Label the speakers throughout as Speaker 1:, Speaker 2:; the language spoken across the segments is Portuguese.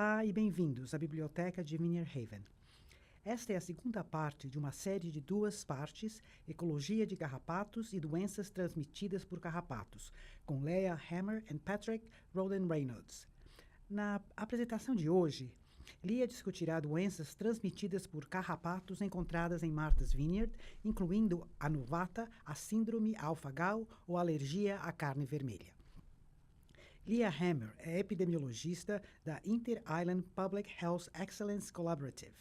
Speaker 1: Olá e bem-vindos à Biblioteca de Vineyard Haven. Esta é a segunda parte de uma série de 2 partes, Ecologia de Carrapatos e Doenças Transmitidas por Carrapatos, com Leah Hammer e Patrick Roden Reynolds. Na apresentação de hoje, Leah discutirá doenças transmitidas por carrapatos encontradas em Martha's Vineyard, incluindo a novata, a síndrome alfa-gal ou alergia à carne vermelha. Leah Hammer é epidemiologista da Inter-Island Public Health Excellence Collaborative.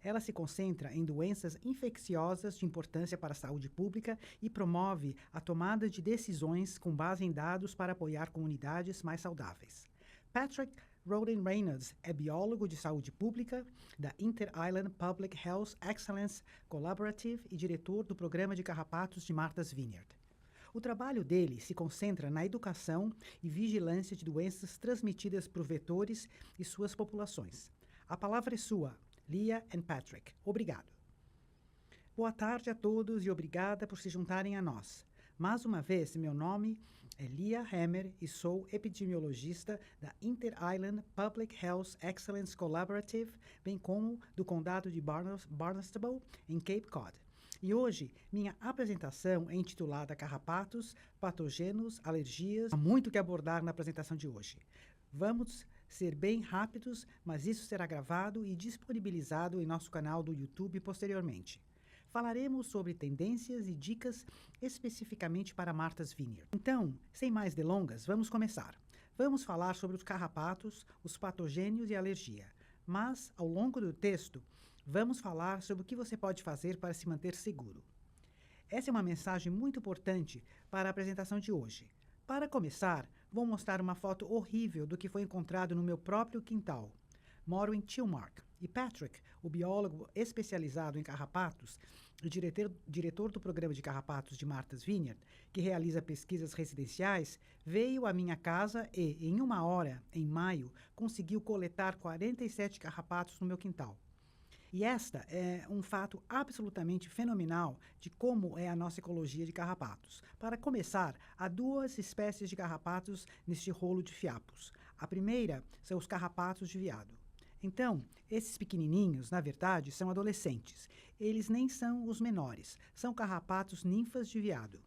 Speaker 1: Ela se concentra em doenças infecciosas de importância para a saúde pública e promove a tomada de decisões com base em dados para apoiar comunidades mais saudáveis. Patrick Roden Reynolds é biólogo de saúde pública da Inter-Island Public Health Excellence Collaborative e diretor do programa de carrapatos de Martha's Vineyard. O trabalho dele se concentra na educação e vigilância de doenças transmitidas por vetores e suas populações. A palavra é sua, Leah e Patrick. Obrigado. Boa tarde a todos e obrigada por se juntarem a nós. Mais uma vez, meu nome é Leah Hammer e sou epidemiologista da Inter-Island Public Health Excellence Collaborative, bem como do condado de Barnstable, em Cape Cod. E hoje, minha apresentação é intitulada Carrapatos, Patogênios, Alergias. Há muito que abordar na apresentação de hoje. Vamos ser bem rápidos, mas isso será gravado e disponibilizado em nosso canal do YouTube posteriormente. Falaremos sobre tendências e dicas especificamente para Martha's Vineyard. Então, sem mais delongas, vamos começar. Vamos falar sobre os carrapatos, os patogênios e a alergia. Mas, ao longo do texto, vamos falar sobre o que você pode fazer para se manter seguro. Essa é uma mensagem muito importante para a apresentação de hoje. Para começar, vou mostrar uma foto horrível do que foi encontrado no meu próprio quintal. Moro em Tilmark e Patrick, o biólogo especializado em carrapatos e diretor do programa de carrapatos de Martha's Vineyard, que realiza pesquisas residenciais, veio à minha casa e, em 1 hora, em maio, conseguiu coletar 47 carrapatos no meu quintal. E esta é um fato absolutamente fenomenal de como é a nossa ecologia de carrapatos. Para começar, há 2 espécies de carrapatos neste rolo de fiapos. A primeira são os carrapatos de veado. Então, esses pequenininhos, na verdade, são adolescentes. Eles nem são os menores, são carrapatos ninfas de veado.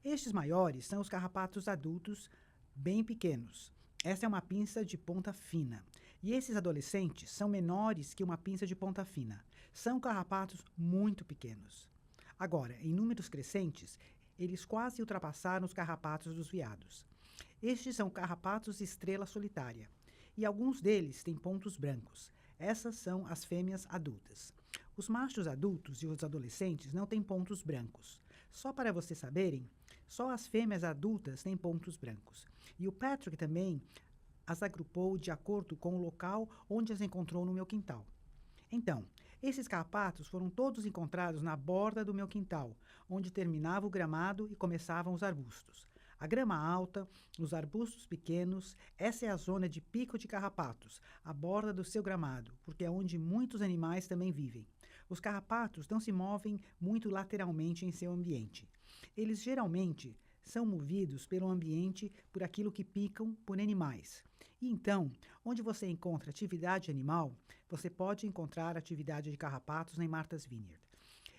Speaker 1: Estes maiores são os carrapatos adultos, bem pequenos. Essa é uma pinça de ponta fina. E esses adolescentes são menores que uma pinça de ponta fina. São carrapatos muito pequenos. Agora, em números crescentes, eles quase ultrapassaram os carrapatos dos veados. Estes são carrapatos estrela solitária. E alguns deles têm pontos brancos. Essas são as fêmeas adultas. Os machos adultos e os adolescentes não têm pontos brancos. Só para vocês saberem, só as fêmeas adultas têm pontos brancos. E o Patrick também as agrupou de acordo com o local onde as encontrou no meu quintal. Então, esses carrapatos foram todos encontrados na borda do meu quintal, onde terminava o gramado e começavam os arbustos. A grama alta, os arbustos pequenos, essa é a zona de pico de carrapatos, a borda do seu gramado, porque é onde muitos animais também vivem. Os carrapatos não se movem muito lateralmente em seu ambiente. Eles geralmente são movidos pelo ambiente por aquilo que picam por animais. E então, onde você encontra atividade animal, você pode encontrar atividade de carrapatos em Martha's Vineyard.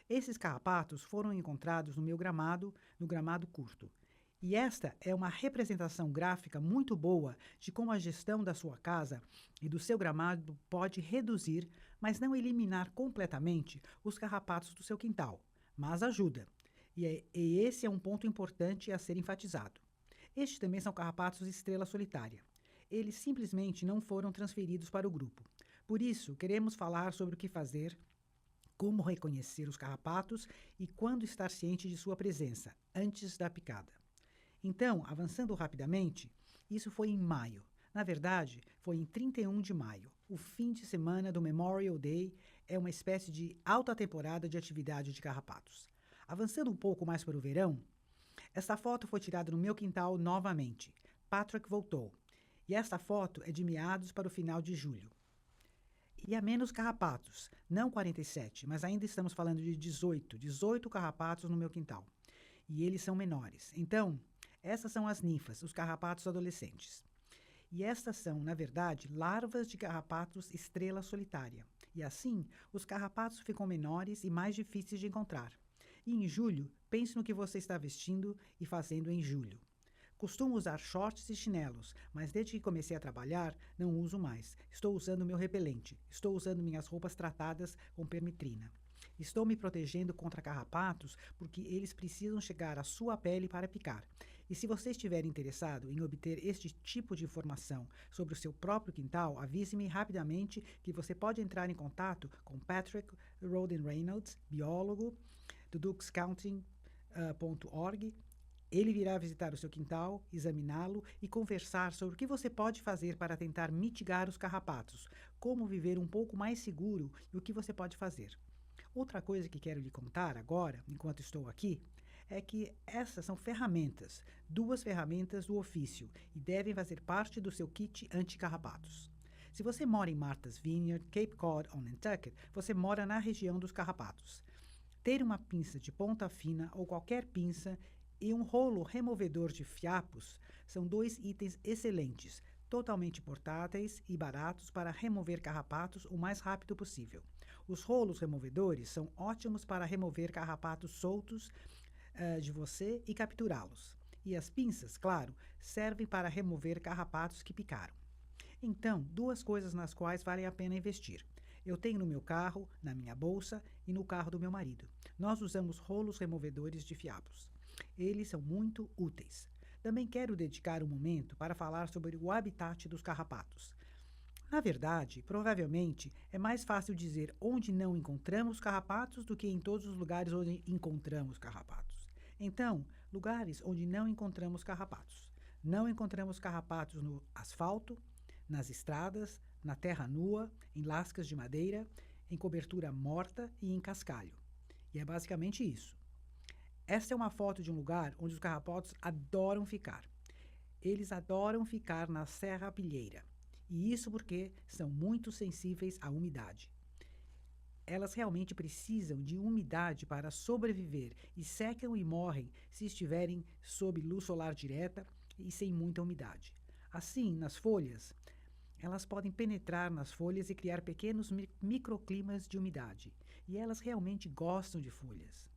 Speaker 1: Esses carrapatos foram encontrados no meu gramado, no gramado curto. E esta é uma representação gráfica muito boa de como a gestão da sua casa e do seu gramado pode reduzir, mas não eliminar completamente, os carrapatos do seu quintal, mas ajuda. E esse é um ponto importante a ser enfatizado. Estes também são carrapatos estrela solitária. Eles simplesmente não foram transferidos para o grupo. Por isso, queremos falar sobre o que fazer, como reconhecer os carrapatos e quando estar ciente de sua presença, antes da picada. Então, avançando rapidamente, isso foi em maio. Na verdade, foi em 31 de maio. O fim de semana do Memorial Day é uma espécie de alta temporada de atividade de carrapatos. Avançando um pouco mais para o verão, esta foto foi tirada no meu quintal novamente. Patrick voltou. E esta foto é de meados para o final de julho. E há menos carrapatos, não 47, mas ainda estamos falando de 18 carrapatos no meu quintal. E eles são menores. Então, essas são as ninfas, os carrapatos adolescentes. E estas são, na verdade, larvas de carrapatos estrela solitária. E assim, os carrapatos ficam menores e mais difíceis de encontrar. E em julho, pense no que você está vestindo e fazendo em julho. Costumo usar shorts e chinelos, mas desde que comecei a trabalhar, não uso mais. Estou usando meu repelente. Estou usando minhas roupas tratadas com permetrina. Estou me protegendo contra carrapatos porque eles precisam chegar à sua pele para picar. E se você estiver interessado em obter este tipo de informação sobre o seu próprio quintal, avise-me rapidamente que você pode entrar em contato com Patrick Roden Reynolds, biólogo do duxcounting.org. Ele virá visitar o seu quintal, examiná-lo e conversar sobre o que você pode fazer para tentar mitigar os carrapatos, como viver um pouco mais seguro e o que você pode fazer. Outra coisa que quero lhe contar agora, enquanto estou aqui, é que essas são ferramentas, 2 ferramentas do ofício, e devem fazer parte do seu kit anti-carrapatos. Se você mora em Martha's Vineyard, Cape Cod ou Nantucket, você mora na região dos carrapatos. Ter uma pinça de ponta fina ou qualquer pinça e um rolo removedor de fiapos são 2 itens excelentes, totalmente portáteis e baratos para remover carrapatos o mais rápido possível. Os rolos removedores são ótimos para remover carrapatos soltos de você e capturá-los. E as pinças, claro, servem para remover carrapatos que picaram. Então, 2 coisas nas quais vale a pena investir. Eu tenho no meu carro, na minha bolsa e no carro do meu marido. Nós usamos rolos removedores de fiapos. Eles são muito úteis. Também quero dedicar um momento para falar sobre o habitat dos carrapatos. Na verdade, provavelmente, é mais fácil dizer onde não encontramos carrapatos do que em todos os lugares onde encontramos carrapatos. Então, lugares onde não encontramos carrapatos. Não encontramos carrapatos no asfalto, nas estradas, na terra nua, em lascas de madeira, em cobertura morta e em cascalho. E é basicamente isso. Esta é uma foto de um lugar onde os carrapatos adoram ficar. Eles adoram ficar na serrapilheira. E isso porque são muito sensíveis à umidade. Elas realmente precisam de umidade para sobreviver e secam e morrem se estiverem sob luz solar direta e sem muita umidade. Assim, nas folhas, elas podem penetrar nas folhas e criar pequenos microclimas de umidade. E elas realmente gostam de folhas.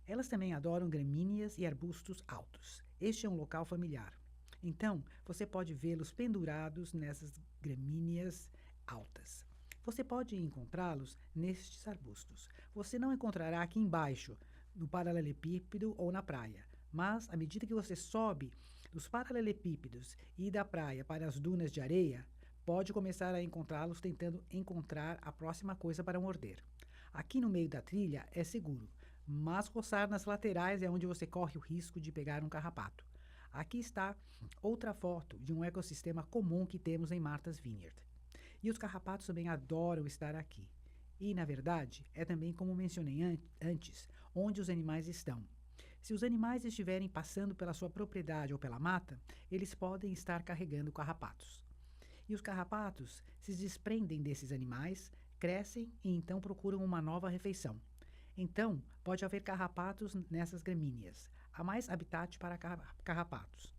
Speaker 1: Elas também adoram gramíneas e arbustos altos. Este é um local familiar. Então, você pode vê-los pendurados nessas gramíneas altas. Você pode encontrá-los nestes arbustos. Você não encontrará aqui embaixo, no paralelepípedo ou na praia. Mas, à medida que você sobe dos paralelepípedos e da praia para as dunas de areia, pode começar a encontrá-los tentando encontrar a próxima coisa para morder. Aqui no meio da trilha é seguro, mas roçar nas laterais é onde você corre o risco de pegar um carrapato. Aqui está outra foto de um ecossistema comum que temos em Martha's Vineyard. E os carrapatos também adoram estar aqui. E, na verdade, é também como mencionei antes, onde os animais estão. Se os animais estiverem passando pela sua propriedade ou pela mata, eles podem estar carregando carrapatos. E os carrapatos se desprendem desses animais, crescem e então procuram uma nova refeição. Então, pode haver carrapatos nessas gramíneas. Há mais habitat para carrapatos.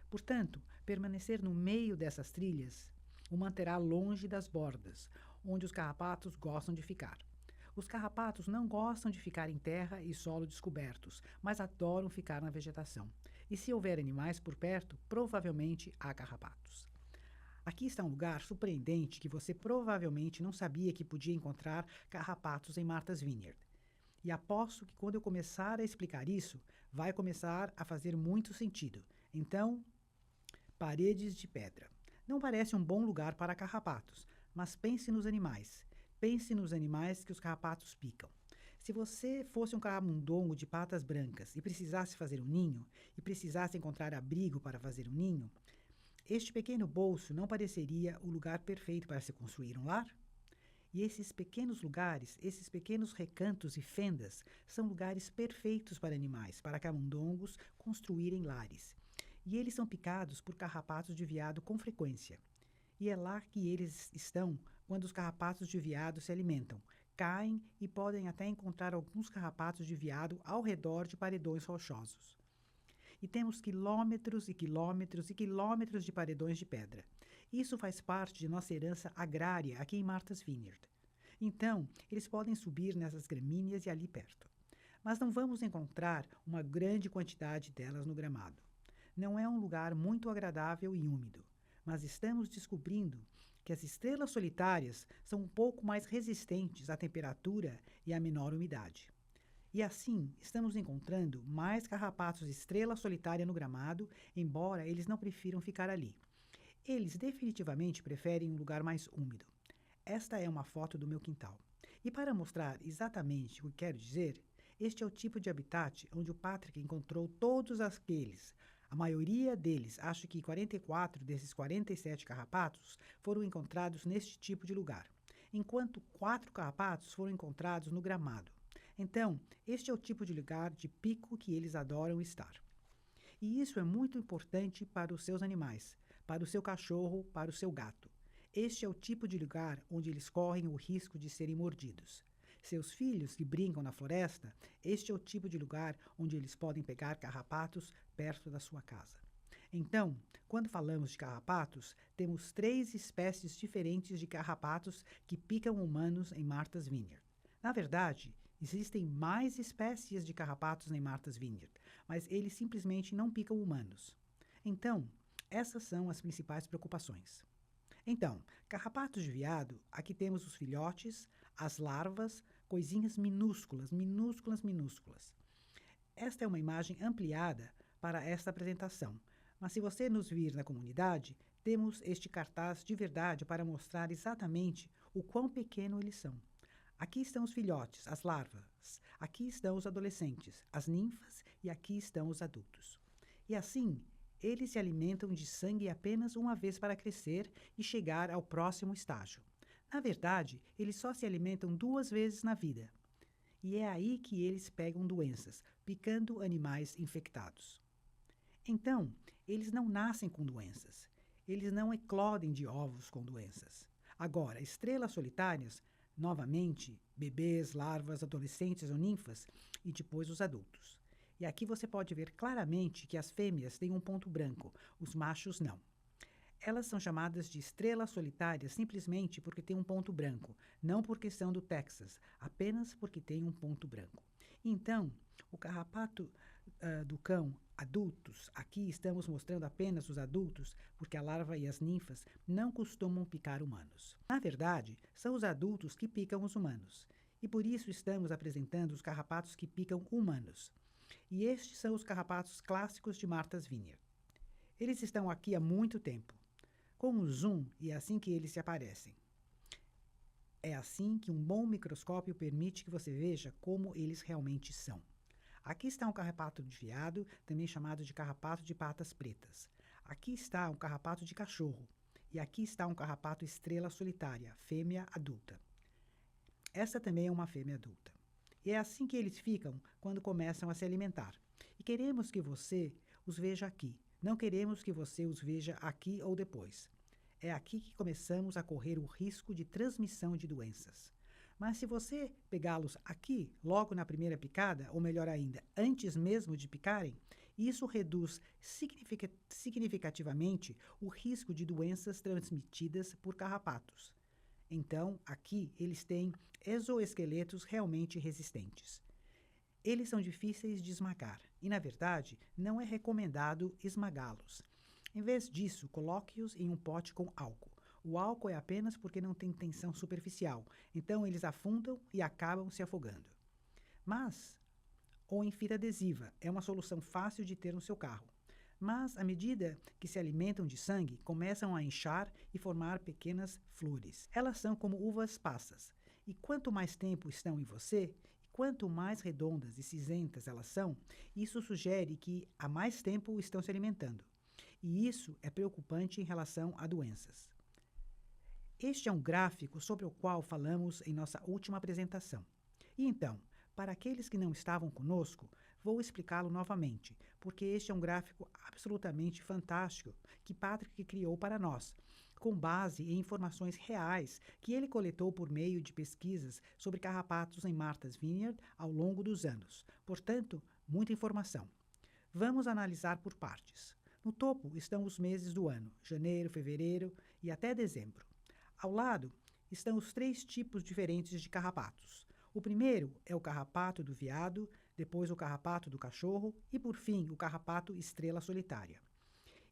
Speaker 1: Portanto, permanecer no meio dessas trilhas o manterá longe das bordas, onde os carrapatos gostam de ficar. Os carrapatos não gostam de ficar em terra e solo descobertos, mas adoram ficar na vegetação. E se houver animais por perto, provavelmente há carrapatos. Aqui está um lugar surpreendente que você provavelmente não sabia que podia encontrar carrapatos em Martha's Vineyard. E aposto que quando eu começar a explicar isso, vai começar a fazer muito sentido. Então, paredes de pedra. Não parece um bom lugar para carrapatos, mas pense nos animais. Pense nos animais que os carrapatos picam. Se você fosse um camundongo de patas brancas e precisasse fazer um ninho, e precisasse encontrar abrigo para fazer um ninho, este pequeno bolso não pareceria o lugar perfeito para se construir um lar? E esses pequenos lugares, esses pequenos recantos e fendas, são lugares perfeitos para animais, para camundongos construírem lares. E eles são picados por carrapatos de veado com frequência. E é lá que eles estão quando os carrapatos de veado se alimentam. Caem e podem até encontrar alguns carrapatos de veado ao redor de paredões rochosos. e temos quilômetros e quilômetros e quilômetros de paredões de pedra. Isso faz parte de nossa herança agrária aqui em Martha's Vineyard. Então, eles podem subir nessas gramíneas e ali perto. Mas não vamos encontrar uma grande quantidade delas no gramado. Não é um lugar muito agradável e úmido, mas estamos descobrindo que as estrelas solitárias são um pouco mais resistentes à temperatura e à menor umidade. E assim, estamos encontrando mais carrapatos estrela solitária no gramado, embora eles não prefiram ficar ali. Eles definitivamente preferem um lugar mais úmido. Esta é uma foto do meu quintal. E para mostrar exatamente o que quero dizer, este é o tipo de habitat onde o Patrick encontrou todos aqueles. A maioria deles, acho que 44 desses 47 carrapatos, foram encontrados neste tipo de lugar, enquanto 4 carrapatos foram encontrados no gramado. Então, este é o tipo de lugar de pico que eles adoram estar. E isso é muito importante para os seus animais, para o seu cachorro, para o seu gato. Este é o tipo de lugar onde eles correm o risco de serem mordidos. Seus filhos que brincam na floresta, este é o tipo de lugar onde eles podem pegar carrapatos perto da sua casa. Então, quando falamos de carrapatos, temos 3 espécies diferentes de carrapatos que picam humanos em Martha's Vineyard. Na verdade, existem mais espécies de carrapatos em Martha's Vineyard, mas eles simplesmente não picam humanos. Então, essas são as principais preocupações. Então, carrapatos de veado, aqui temos os filhotes, as larvas, coisinhas minúsculas, minúsculas, minúsculas. Esta é uma imagem ampliada para esta apresentação, mas se você nos vir na comunidade, temos este cartaz de verdade para mostrar exatamente o quão pequeno eles são. Aqui estão os filhotes, as larvas, aqui estão os adolescentes, as ninfas e aqui estão os adultos. E assim, eles se alimentam de sangue apenas uma vez para crescer e chegar ao próximo estágio. Na verdade, eles só se alimentam 2 vezes na vida. E é aí que eles pegam doenças, picando animais infectados. Então, eles não nascem com doenças. Eles não eclodem de ovos com doenças. Agora, estrelas solitárias, novamente, bebês, larvas, adolescentes ou ninfas, e depois os adultos. E aqui você pode ver claramente que as fêmeas têm um ponto branco, os machos não. Elas são chamadas de estrelas solitárias simplesmente porque têm um ponto branco, não porque são do Texas, apenas porque têm um ponto branco. Então, o carrapato do cão, adultos, aqui estamos mostrando apenas os adultos, porque a larva e as ninfas não costumam picar humanos. Na verdade, são os adultos que picam os humanos, e por isso estamos apresentando os carrapatos que picam humanos. E estes são os carrapatos clássicos de Martha's Vineyard. Eles estão aqui há muito tempo. Com o zoom, é assim que eles se aparecem. É assim que um bom microscópio permite que você veja como eles realmente são. Aqui está um carrapato de veado, também chamado de carrapato de patas pretas. Aqui está um carrapato de cachorro. E aqui está um carrapato estrela solitária, fêmea adulta. Essa também é uma fêmea adulta. E é assim que eles ficam quando começam a se alimentar. E queremos que você os veja aqui. Não queremos que você os veja aqui ou depois. É aqui que começamos a correr o risco de transmissão de doenças. Mas se você pegá-los aqui, logo na primeira picada, ou melhor ainda, antes mesmo de picarem, isso reduz significativamente o risco de doenças transmitidas por carrapatos. Então, aqui eles têm exoesqueletos realmente resistentes. Eles são difíceis de esmagar e, na verdade, não é recomendado esmagá-los. Em vez disso, coloque-os em um pote com álcool. O álcool é apenas porque não tem tensão superficial, então eles afundam e acabam se afogando. Ou em fita adesiva, é uma solução fácil de ter no seu carro. Mas, à medida que se alimentam de sangue, começam a inchar e formar pequenas flores. Elas são como uvas passas, e quanto mais tempo estão em você, quanto mais redondas e cinzentas elas são, isso sugere que há mais tempo estão se alimentando. E isso é preocupante em relação a doenças. Este é um gráfico sobre o qual falamos em nossa última apresentação. E então, para aqueles que não estavam conosco, vou explicá-lo novamente, porque este é um gráfico absolutamente fantástico que Patrick criou para nós, com base em informações reais que ele coletou por meio de pesquisas sobre carrapatos em Martha's Vineyard ao longo dos anos. Portanto, muita informação. Vamos analisar por partes. No topo estão os meses do ano, janeiro, fevereiro e até dezembro. Ao lado estão os 3 tipos diferentes de carrapatos. O primeiro é o carrapato do veado, depois o carrapato do cachorro e, por fim, o carrapato estrela solitária.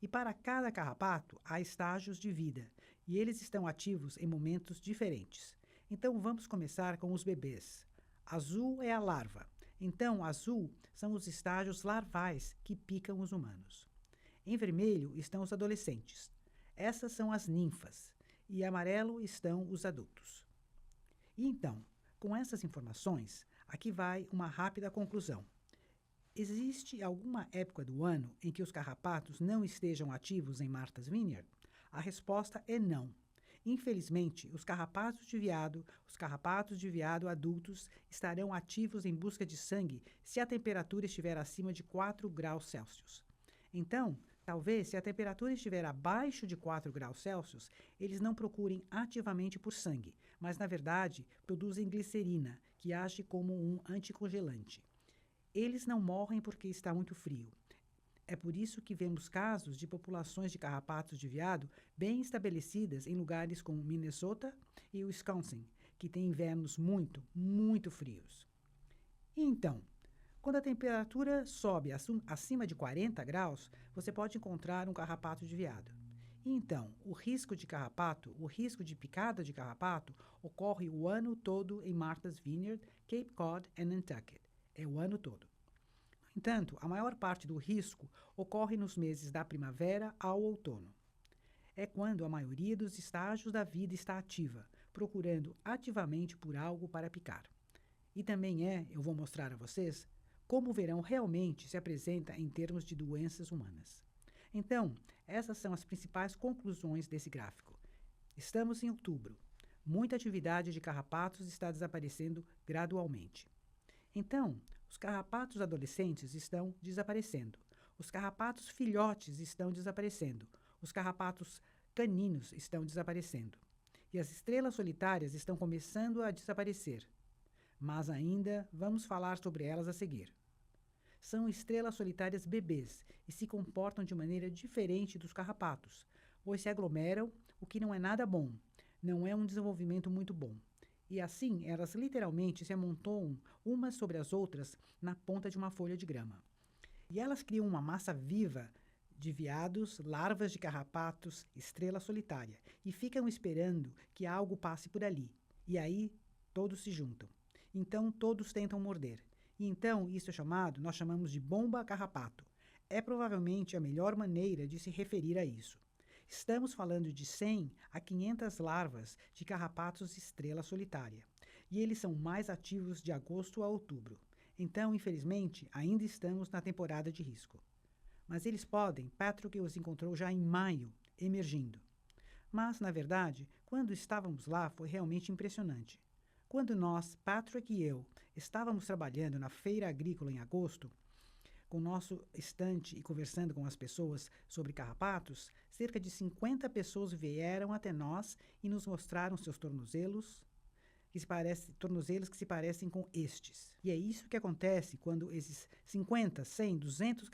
Speaker 1: E para cada carrapato há estágios de vida, e eles estão ativos em momentos diferentes. Então vamos começar com os bebês. Azul é a larva. Então, azul são os estágios larvais que picam os humanos. Em vermelho estão os adolescentes. Essas são as ninfas. E em amarelo estão os adultos. E então, com essas informações, aqui vai uma rápida conclusão. Existe alguma época do ano em que os carrapatos não estejam ativos em Martha's Vineyard? A resposta é não. Infelizmente, os carrapatos de veado adultos estarão ativos em busca de sangue se a temperatura estiver acima de 4 graus Celsius. Então, talvez se a temperatura estiver abaixo de 4 graus Celsius, eles não procurem ativamente por sangue, mas na verdade produzem glicerina, que age como um anticongelante. Eles não morrem porque está muito frio. É por isso que vemos casos de populações de carrapatos de veado bem estabelecidas em lugares como Minnesota e Wisconsin, que têm invernos muito, muito frios. E então, quando a temperatura sobe acima de 40 graus, você pode encontrar um carrapato de veado. E então, o risco de picada de carrapato, ocorre o ano todo em Martha's Vineyard, Cape Cod e Nantucket. É o ano todo. No entanto, a maior parte do risco ocorre nos meses da primavera ao outono. É quando a maioria dos estágios da vida está ativa, procurando ativamente por algo para picar. E também eu vou mostrar a vocês, como o verão realmente se apresenta em termos de doenças humanas. Então, essas são as principais conclusões desse gráfico. Estamos em outubro. Muita atividade de carrapatos está desaparecendo gradualmente. Então, os carrapatos adolescentes estão desaparecendo. Os carrapatos filhotes estão desaparecendo. Os carrapatos caninos estão desaparecendo. E as estrelas solitárias estão começando a desaparecer. Mas ainda vamos falar sobre elas a seguir. São estrelas solitárias bebês e se comportam de maneira diferente dos carrapatos, pois se aglomeram, o que não é nada bom. Não é um desenvolvimento muito bom. E assim, elas literalmente se amontoam umas sobre as outras na ponta de uma folha de grama. E elas criam uma massa viva de veados, larvas de carrapatos, estrela solitária, e ficam esperando que algo passe por ali. E aí, todos se juntam. Então, todos tentam morder. E então, isso nós chamamos de bomba carrapato. É provavelmente a melhor maneira de se referir a isso. Estamos falando de 100 a 500 larvas de carrapatos estrela solitária. E eles são mais ativos de agosto a outubro. Então, infelizmente, ainda estamos na temporada de risco. Mas eles podem, Patrick os encontrou já em maio, emergindo. Mas, na verdade, quando estávamos lá, foi realmente impressionante. Quando nós, Patrick e eu, estávamos trabalhando na feira agrícola em agosto, com o nosso estante e conversando com as pessoas sobre carrapatos, cerca de 50 pessoas vieram até nós e nos mostraram seus tornozelos que se parecem com estes. E é isso que acontece quando esses 50, 100, 200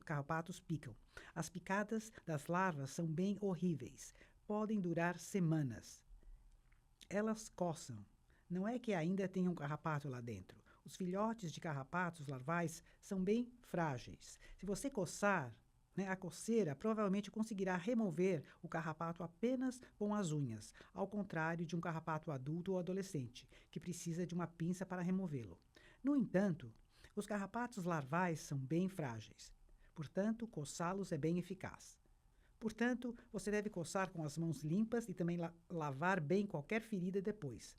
Speaker 1: carrapatos picam. As picadas das larvas são bem horríveis. Podem durar semanas. Elas coçam. Não é que ainda tenha um carrapato lá dentro. Os filhotes de carrapatos larvais são bem frágeis. Se você coçar, a coceira provavelmente conseguirá remover o carrapato apenas com as unhas, ao contrário de um carrapato adulto ou adolescente, que precisa de uma pinça para removê-lo. No entanto, os carrapatos larvais são bem frágeis. Portanto, coçá-los é bem eficaz. Portanto, você deve coçar com as mãos limpas e também lavar bem qualquer ferida depois.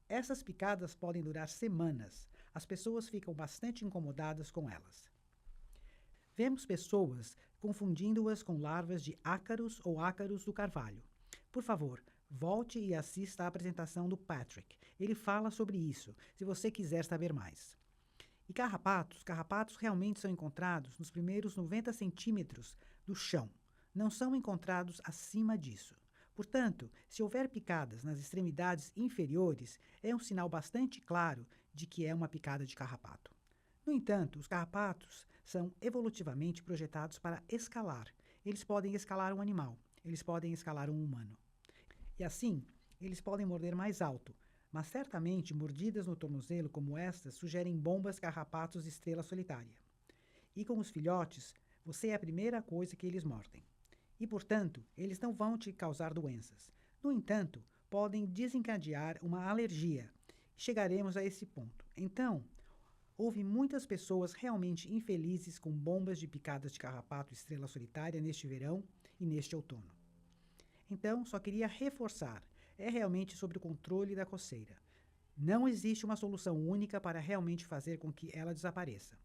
Speaker 1: Essas picadas podem durar semanas. As pessoas ficam bastante incomodadas com elas. Vemos pessoas confundindo-as com larvas de ácaros ou ácaros do carvalho. Por favor, volte e assista à apresentação do Patrick. Ele fala sobre isso, se você quiser saber mais. E carrapatos realmente são encontrados nos primeiros 90 centímetros do chão. Não são encontrados acima disso. Portanto, se houver picadas nas extremidades inferiores, é um sinal bastante claro de que é uma picada de carrapato. No entanto, os carrapatos são evolutivamente projetados para escalar. Eles podem escalar um animal, eles podem escalar um humano. E assim, eles podem morder mais alto, mas certamente mordidas no tornozelo como estas sugerem bombas carrapatos estrela solitária. E com os filhotes, você é a primeira coisa que eles mordem. E, portanto, eles não vão te causar doenças. No entanto, podem desencadear uma alergia. Chegaremos a esse ponto. Então, houve muitas pessoas realmente infelizes com bombas de picadas de carrapato estrela solitária neste verão e neste outono. Então, só queria reforçar, é realmente sobre o controle da coceira. Não existe uma solução única para realmente fazer com que ela desapareça.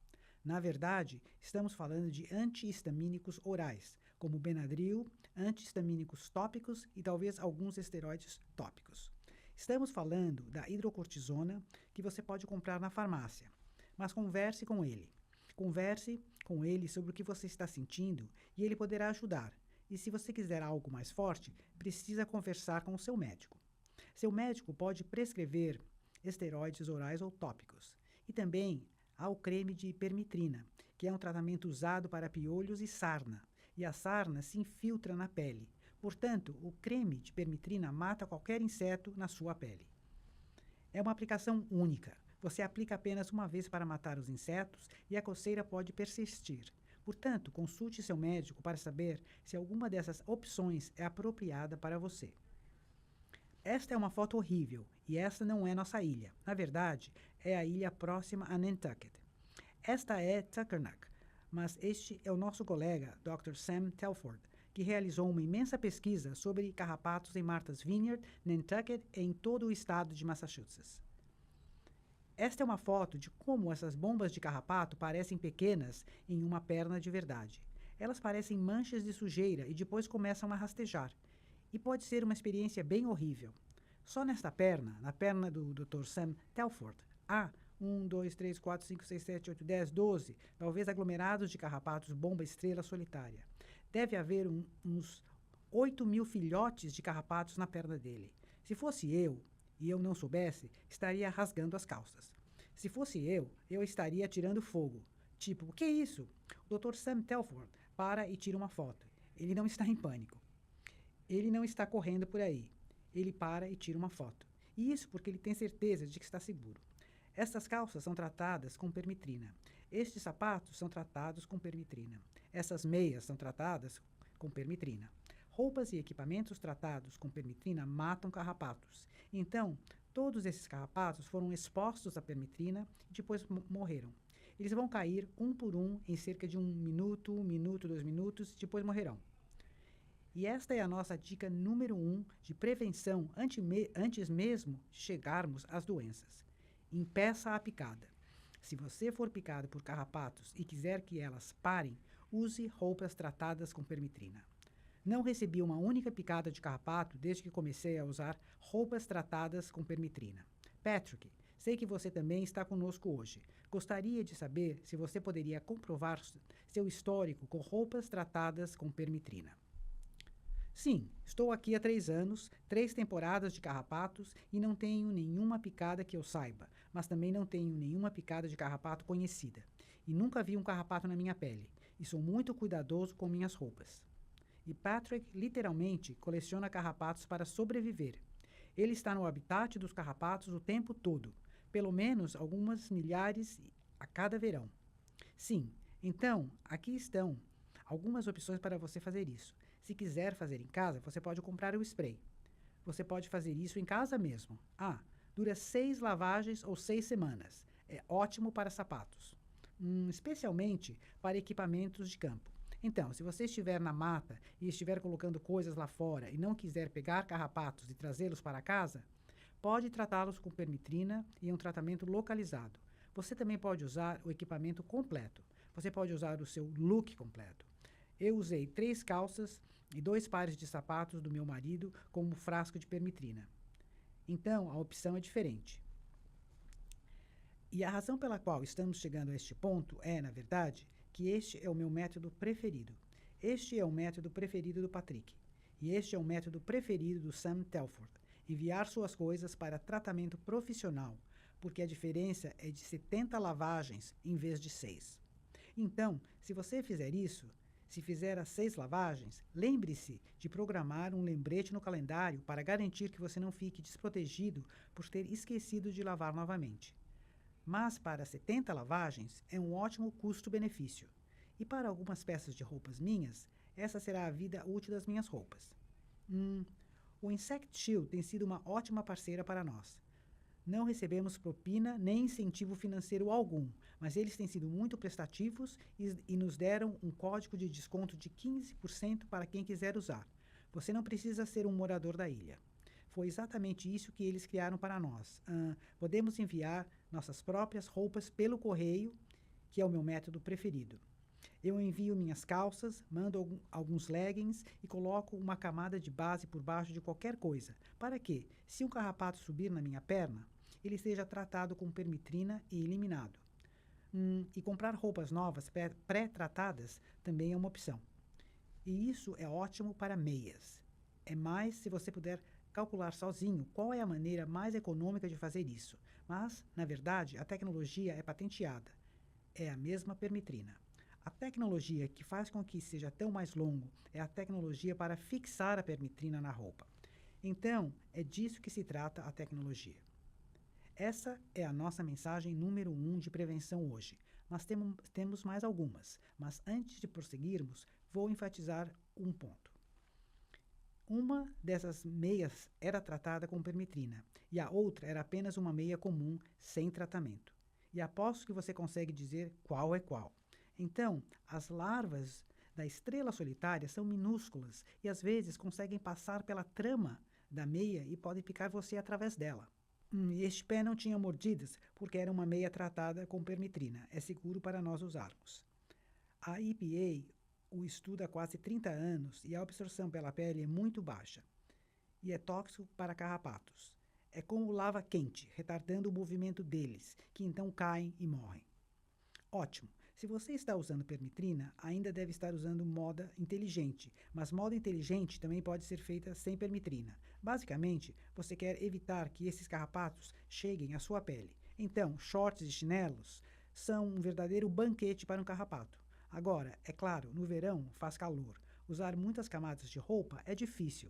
Speaker 1: Na verdade, estamos falando de antihistamínicos orais, como Benadryl, antihistamínicos tópicos e talvez alguns esteroides tópicos. Estamos falando da hidrocortisona, que você pode comprar na farmácia, mas converse com ele. Converse com ele sobre o que você está sentindo e ele poderá ajudar. E se você quiser algo mais forte, precisa conversar com o seu médico. Seu médico pode prescrever esteroides orais ou tópicos. E também há o creme de permitrina, que é um tratamento usado para piolhos e sarna. E a sarna se infiltra na pele. Portanto, o creme de permitrina mata qualquer inseto na sua pele. É uma aplicação única. Você aplica apenas uma vez para matar os insetos e a coceira pode persistir. Portanto, consulte seu médico para saber se alguma dessas opções é apropriada para você. Esta é uma foto horrível e esta não é nossa ilha. Na verdade, é a ilha próxima a Nantucket. Esta é Tuckernuck, mas este é o nosso colega, Dr. Sam Telford, que realizou uma imensa pesquisa sobre carrapatos em Martha's Vineyard, Nantucket e em todo o estado de Massachusetts. Esta é uma foto de como essas bombas de carrapato parecem pequenas em uma perna de verdade. Elas parecem manchas de sujeira e depois começam a rastejar. E pode ser uma experiência bem horrível. Só nesta perna, na perna do Dr. Sam Telford, há 1, 2, 3, 4, 5, 6, 7, 8, 10, 12, talvez aglomerados de carrapatos bomba estrela solitária. Deve haver uns 8.000 filhotes de carrapatos na perna dele. Se fosse eu, e eu não soubesse, estaria rasgando as calças. Se fosse eu estaria tirando fogo. Tipo, o que é isso? O Dr. Sam Telford para e tira uma foto. Ele não está em pânico. Ele não está correndo por aí. Ele para e tira uma foto. E isso porque ele tem certeza de que está seguro. Estas calças são tratadas com permitrina. Estes sapatos são tratados com permitrina. Essas meias são tratadas com permitrina. Roupas e equipamentos tratados com permitrina matam carrapatos. Então, todos esses carrapatos foram expostos à permitrina e depois morreram. Eles vão cair um por um em cerca de 1 minuto, 2 minutos, e depois morrerão. E esta é a nossa dica número 1 de prevenção antes mesmo de chegarmos às doenças. Impeça a picada. Se você for picado por carrapatos e quiser que elas parem, use roupas tratadas com permitrina. Não recebi uma única picada de carrapato desde que comecei a usar roupas tratadas com permitrina. Patrick, sei que você também está conosco hoje. Gostaria de saber se você poderia comprovar seu histórico com roupas tratadas com permitrina. Sim, estou aqui há 3 anos, 3 temporadas de carrapatos e não tenho nenhuma picada que eu saiba, mas também não tenho nenhuma picada de carrapato conhecida. E nunca vi um carrapato na minha pele. E sou muito cuidadoso com minhas roupas. E Patrick literalmente coleciona carrapatos para sobreviver. Ele está no habitat dos carrapatos o tempo todo, pelo menos algumas milhares a cada verão. Sim, então aqui estão algumas opções para você fazer isso. Se quiser fazer em casa, você pode comprar o spray. Você pode fazer isso em casa mesmo. Dura 6 lavagens ou 6 semanas. É ótimo para sapatos, especialmente para equipamentos de campo. Então, se você estiver na mata e estiver colocando coisas lá fora e não quiser pegar carrapatos e trazê-los para casa, pode tratá-los com permitrina e um tratamento localizado. Você também pode usar o equipamento completo. Você pode usar o seu look completo. Eu usei 3 calças e 2 pares de sapatos do meu marido como frasco de permitrina. Então, a opção é diferente. E a razão pela qual estamos chegando a este ponto é, na verdade, que este é o meu método preferido. Este é o método preferido do Patrick. E este é o método preferido do Sam Telford. Enviar suas coisas para tratamento profissional, porque a diferença é de 70 lavagens em vez de 6. Então, se você fizer isso, se fizer as 6 lavagens, lembre-se de programar um lembrete no calendário para garantir que você não fique desprotegido por ter esquecido de lavar novamente. Mas para 70 lavagens é um ótimo custo-benefício. E para algumas peças de roupas minhas, essa será a vida útil das minhas roupas. O Insect Shield tem sido uma ótima parceira para nós. Não recebemos propina nem incentivo financeiro algum, mas eles têm sido muito prestativos e nos deram um código de desconto de 15% para quem quiser usar. Você não precisa ser um morador da ilha. Foi exatamente isso que eles criaram para nós. Podemos enviar nossas próprias roupas pelo correio, que é o meu método preferido. Eu envio minhas calças, mando alguns leggings e coloco uma camada de base por baixo de qualquer coisa, para que, se um carrapato subir na minha perna, ele seja tratado com permetrina e eliminado. E comprar roupas novas pré-tratadas também é uma opção. E isso é ótimo para meias. É mais se você puder calcular sozinho qual é a maneira mais econômica de fazer isso. Mas, na verdade, a tecnologia é patenteada. É a mesma permetrina. A tecnologia que faz com que seja tão mais longo é a tecnologia para fixar a permetrina na roupa. Então, é disso que se trata a tecnologia. Essa é a nossa mensagem número 1 de prevenção hoje. Nós temos mais algumas, mas antes de prosseguirmos, vou enfatizar um ponto. Uma dessas meias era tratada com permetrina e a outra era apenas uma meia comum, sem tratamento. E aposto que você consegue dizer qual é qual. Então, as larvas da estrela solitária são minúsculas e às vezes conseguem passar pela trama da meia e podem picar você através dela. Este pé não tinha mordidas porque era uma meia tratada com permetrina. É seguro para nós usarmos. A EPA o estuda há quase 30 anos e a absorção pela pele é muito baixa e é tóxico para carrapatos. É como lava quente, retardando o movimento deles, que então caem e morrem. Ótimo! Se você está usando permetrina, ainda deve estar usando moda inteligente, mas moda inteligente também pode ser feita sem permetrina. Basicamente, você quer evitar que esses carrapatos cheguem à sua pele. Então, shorts e chinelos são um verdadeiro banquete para um carrapato. Agora, é claro, no verão faz calor. Usar muitas camadas de roupa é difícil.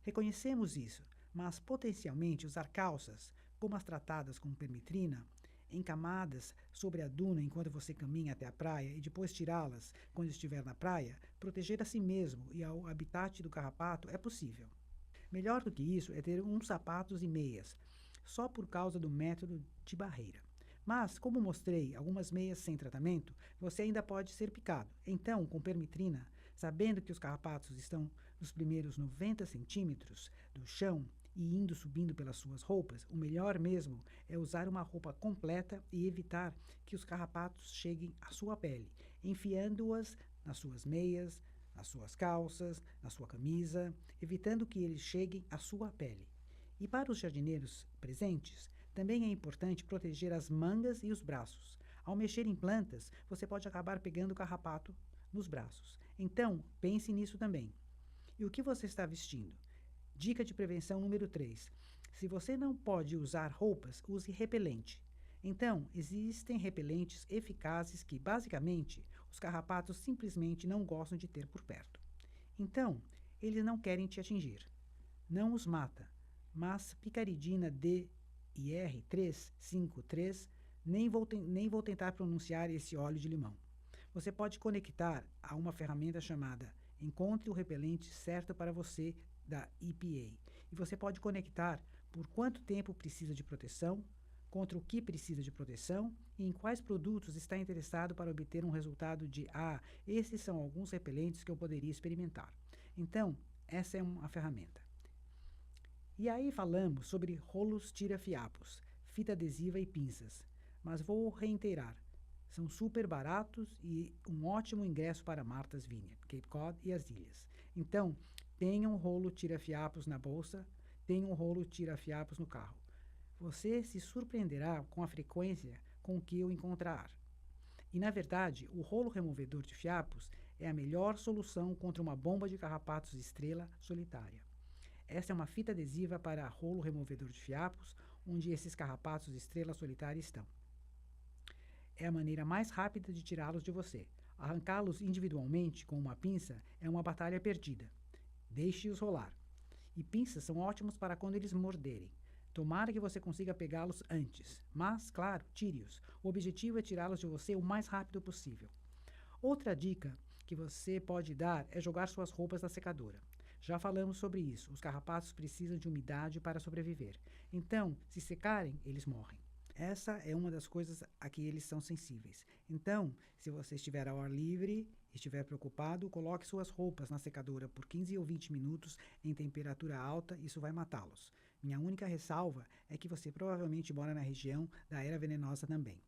Speaker 1: Reconhecemos isso, mas potencialmente usar calças, como as tratadas com permetrina, em camadas sobre a duna enquanto você caminha até a praia e depois tirá-las quando estiver na praia, proteger a si mesmo e ao habitat do carrapato é possível. Melhor do que isso é ter uns sapatos e meias, só por causa do método de barreira. Mas, como mostrei algumas meias sem tratamento, você ainda pode ser picado. Então, com permetrina, sabendo que os carrapatos estão nos primeiros 90 centímetros do chão e indo subindo pelas suas roupas, o melhor mesmo é usar uma roupa completa e evitar que os carrapatos cheguem à sua pele, enfiando-as nas suas meias, nas suas calças, na sua camisa, evitando que eles cheguem à sua pele. E para os jardineiros presentes, também é importante proteger as mangas e os braços. Ao mexer em plantas, você pode acabar pegando o carrapato nos braços. Então, pense nisso também. E o que você está vestindo? Dica de prevenção número 3. Se você não pode usar roupas, use repelente. Então, existem repelentes eficazes que, basicamente, os carrapatos simplesmente não gostam de ter por perto. Então, eles não querem te atingir. Não os mata, mas picaridina D e R353, nem vou tentar pronunciar esse óleo de limão. Você pode conectar a uma ferramenta chamada Encontre o repelente certo para você da EPA. E você pode conectar por quanto tempo precisa de proteção, contra o que precisa de proteção e em quais produtos está interessado para obter um resultado de esses são alguns repelentes que eu poderia experimentar. Então, essa é uma ferramenta. E aí falamos sobre rolos tira-fiapos, fita adesiva e pinças. Mas vou reiterar, são super baratos e um ótimo ingresso para Martha's Vineyard, Cape Cod e as ilhas. Então, tenha um rolo tira-fiapos na bolsa, tenha um rolo tira-fiapos no carro. Você se surpreenderá com a frequência com que o encontrar. E, na verdade, o rolo removedor de fiapos é a melhor solução contra uma bomba de carrapatos estrela solitária. Esta é uma fita adesiva para rolo removedor de fiapos, onde esses carrapatos estrela solitária estão. É a maneira mais rápida de tirá-los de você. Arrancá-los individualmente com uma pinça é uma batalha perdida. Deixe-os rolar. E pinças são ótimos para quando eles morderem. Tomara que você consiga pegá-los antes. Mas, claro, tire-os. O objetivo é tirá-los de você o mais rápido possível. Outra dica que você pode dar é jogar suas roupas na secadora. Já falamos sobre isso. Os carrapatos precisam de umidade para sobreviver. Então, se secarem, eles morrem. Essa é uma das coisas a que eles são sensíveis. Então, se você estiver ao ar livre e estiver preocupado, coloque suas roupas na secadora por 15 ou 20 minutos em temperatura alta, isso vai matá-los. Minha única ressalva é que você provavelmente mora na região da erva venenosa também.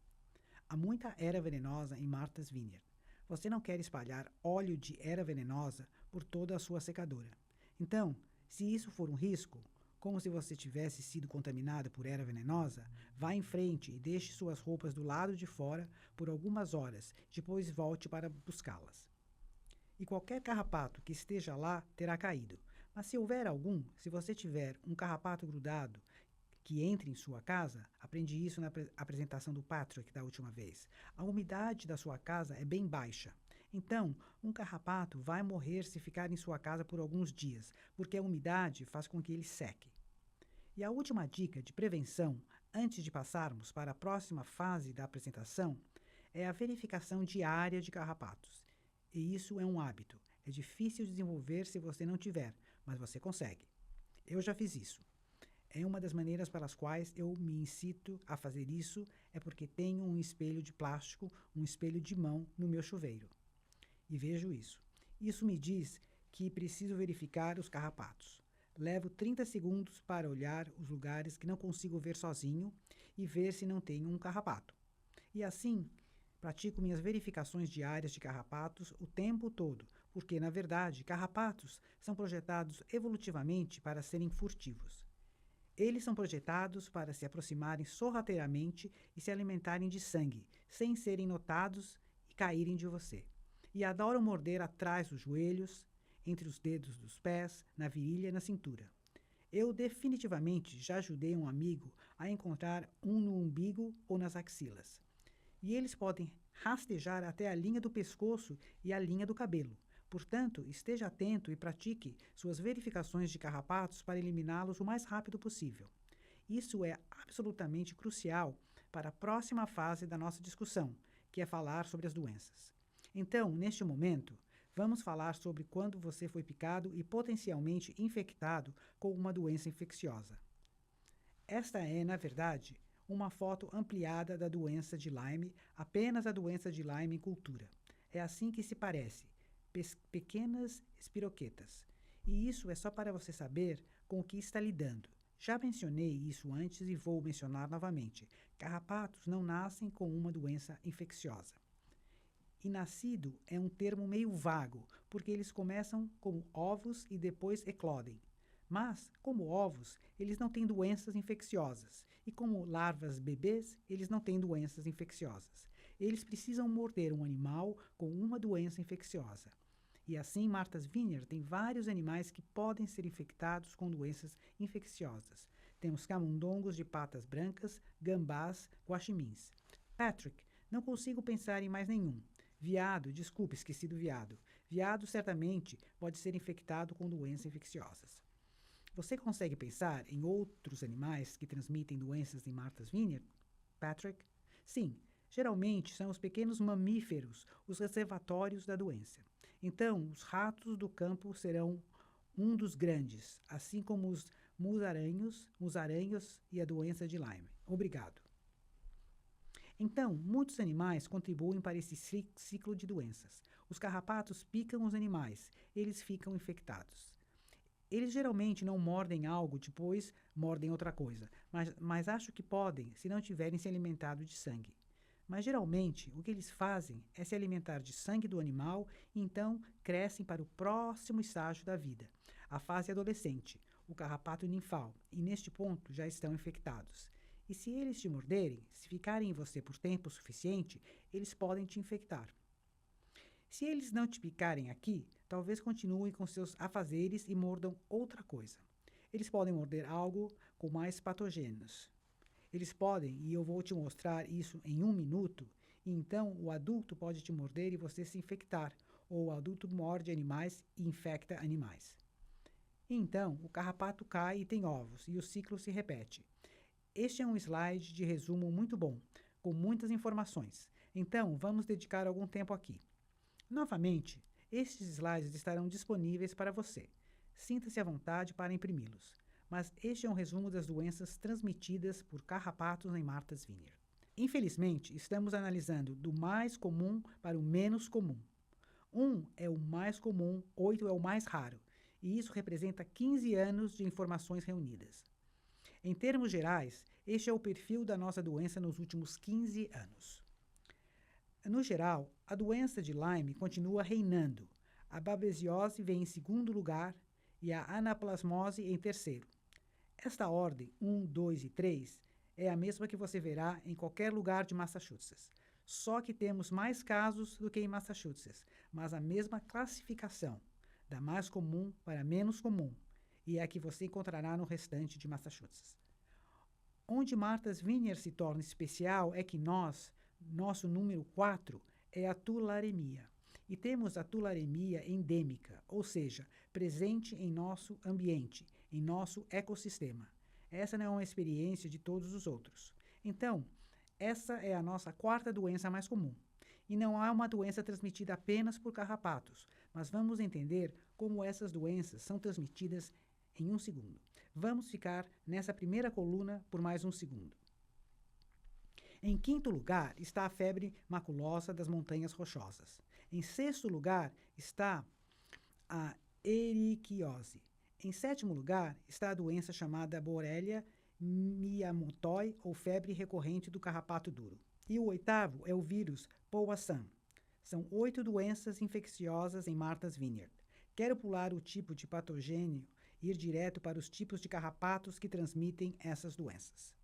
Speaker 1: Há muita erva venenosa em Martha's Vineyard. Você não quer espalhar óleo de erva venenosa por toda a sua secadora. Então, se isso for um risco, como se você tivesse sido contaminada por erva venenosa, vá em frente e deixe suas roupas do lado de fora por algumas horas, depois volte para buscá-las. E qualquer carrapato que esteja lá terá caído. Mas se houver algum, se você tiver um carrapato grudado que entre em sua casa, aprendi isso na apresentação do Patrick da última vez, a umidade da sua casa é bem baixa. Então, um carrapato vai morrer se ficar em sua casa por alguns dias, porque a umidade faz com que ele seque. E a última dica de prevenção, antes de passarmos para a próxima fase da apresentação, é a verificação diária de carrapatos. E isso é um hábito. É difícil desenvolver se você não tiver, mas você consegue. Eu já fiz isso. É uma das maneiras pelas quais eu me incito a fazer isso é porque tenho um espelho de plástico, um espelho de mão no meu chuveiro. E vejo isso. Isso me diz que preciso verificar os carrapatos. Levo 30 segundos para olhar os lugares que não consigo ver sozinho e ver se não tenho um carrapato. E assim, pratico minhas verificações diárias de carrapatos o tempo todo, porque, na verdade, carrapatos são projetados evolutivamente para serem furtivos. Eles são projetados para se aproximarem sorrateiramente e se alimentarem de sangue, sem serem notados e caírem de você. E adoram morder atrás dos joelhos, entre os dedos dos pés, na virilha e na cintura. Eu definitivamente já ajudei um amigo a encontrar um no umbigo ou nas axilas. E eles podem rastejar até a linha do pescoço e a linha do cabelo. Portanto, esteja atento e pratique suas verificações de carrapatos para eliminá-los o mais rápido possível. Isso é absolutamente crucial para a próxima fase da nossa discussão, que é falar sobre as doenças. Então, neste momento, vamos falar sobre quando você foi picado e potencialmente infectado com uma doença infecciosa. Esta é, na verdade, uma foto ampliada da doença de Lyme, apenas a doença de Lyme em cultura. É assim que se parece, pequenas espiroquetas. E isso é só para você saber com o que está lidando. Já mencionei isso antes e vou mencionar novamente. Carrapatos não nascem com uma doença infecciosa. E nascido é um termo meio vago, porque eles começam como ovos e depois eclodem. Mas, como ovos, eles não têm doenças infecciosas. E como larvas bebês, eles não têm doenças infecciosas. Eles precisam morder um animal com uma doença infecciosa. E assim, Martha's Vineyard tem vários animais que podem ser infectados com doenças infecciosas. Temos camundongos de patas brancas, gambás, guaximins. Patrick, não consigo pensar em mais nenhum. Veado, desculpe, esqueci do veado. Veado certamente pode ser infectado com doenças infecciosas. Você consegue pensar em outros animais que transmitem doenças em Martha's Vineyard? Patrick? Sim, geralmente são os pequenos mamíferos, os reservatórios da doença. Então, os ratos do campo serão um dos grandes, assim como os musaranhos e a doença de Lyme. Obrigado. Então, muitos animais contribuem para esse ciclo de doenças. Os carrapatos picam os animais, eles ficam infectados. Eles geralmente não mordem algo, depois mordem outra coisa, mas acho que podem se não tiverem se alimentado de sangue. Mas geralmente o que eles fazem é se alimentar de sangue do animal e então crescem para o próximo estágio da vida, a fase adolescente, o carrapato ninfal, e neste ponto já estão infectados. E se eles te morderem, se ficarem em você por tempo suficiente, eles podem te infectar. Se eles não te picarem aqui, talvez continuem com seus afazeres e mordam outra coisa. Eles podem morder algo com mais patógenos. Eles podem, e eu vou te mostrar isso em 1 minuto, e então o adulto pode te morder e você se infectar, ou o adulto morde animais e infecta animais. Então, o carrapato cai e tem ovos, e o ciclo se repete. Este é um slide de resumo muito bom, com muitas informações. Então, vamos dedicar algum tempo aqui. Novamente, estes slides estarão disponíveis para você. Sinta-se à vontade para imprimi-los. Mas este é um resumo das doenças transmitidas por carrapatos em Martha's Vineyard. Infelizmente, estamos analisando do mais comum para o menos comum. 1 é o mais comum, 8 é o mais raro, e isso representa 15 anos de informações reunidas. Em termos gerais, este é o perfil da nossa doença nos últimos 15 anos. No geral, a doença de Lyme continua reinando. A babesiose vem em segundo lugar e a anaplasmose em terceiro. Esta ordem, 1, 2 e 3, é a mesma que você verá em qualquer lugar de Massachusetts. Só que temos mais casos do que em Massachusetts, mas a mesma classificação, da mais comum para menos comum, e é a que você encontrará no restante de Massachusetts. Onde Martha's Vineyard se torna especial é que nosso número 4 é a tularemia. E temos a tularemia endêmica, ou seja, presente em nosso ambiente, em nosso ecossistema. Essa não é uma experiência de todos os outros. Então, essa é a nossa 4ª doença mais comum. E não há uma doença transmitida apenas por carrapatos, mas vamos entender como essas doenças são transmitidas em 1 segundo. Vamos ficar nessa primeira coluna por mais 1 segundo. Em 5º lugar está a febre maculosa das montanhas rochosas. Em 6º lugar está a eriquiose. Em 7º lugar está a doença chamada Borrelia miyamotoi, ou febre recorrente do carrapato duro. E o 8º é o vírus Powassan. São 8 doenças infecciosas em Martha's Vineyard. Quero pular o tipo de patogênio e ir direto para os tipos de carrapatos que transmitem essas doenças.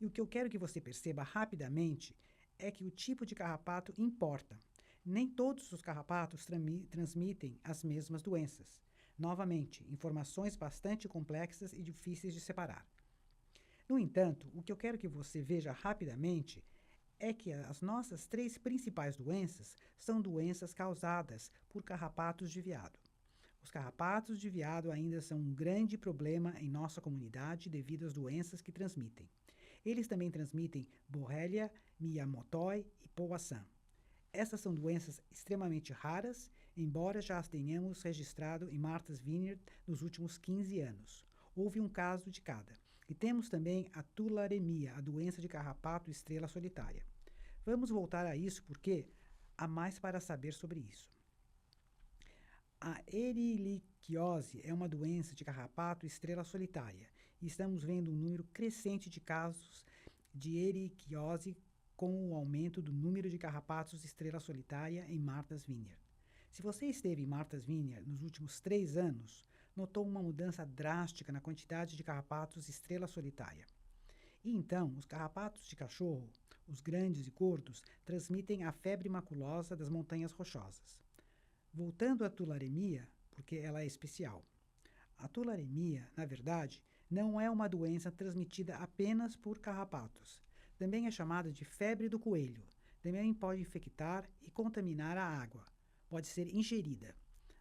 Speaker 1: E o que eu quero que você perceba rapidamente é que o tipo de carrapato importa. Nem todos os carrapatos transmitem as mesmas doenças. Novamente, informações bastante complexas e difíceis de separar. No entanto, o que eu quero que você veja rapidamente é que as nossas 3 principais doenças são doenças causadas por carrapatos de veado. Os carrapatos de veado ainda são um grande problema em nossa comunidade devido às doenças que transmitem. Eles também transmitem Borrelia miyamotoi e Powassan. Essas são doenças extremamente raras, embora já as tenhamos registrado em Martha's Vineyard nos últimos 15 anos. Houve um caso de cada. E temos também a tularemia, a doença de carrapato estrela solitária. Vamos voltar a isso porque há mais para saber sobre isso. A eriliquiose é uma doença de carrapato estrela solitária e estamos vendo um número crescente de casos de eriliquiose com o aumento do número de carrapatos estrela solitária em Martha's Vineyard. Se você esteve em Martha's Vineyard nos últimos 3 anos, notou uma mudança drástica na quantidade de carrapatos estrela solitária. E então, os carrapatos de cachorro, os grandes e gordos, transmitem a febre maculosa das montanhas rochosas. Voltando à tularemia, porque ela é especial. A tularemia, na verdade, não é uma doença transmitida apenas por carrapatos. Também é chamada de febre do coelho. Também pode infectar e contaminar a água. Pode ser ingerida.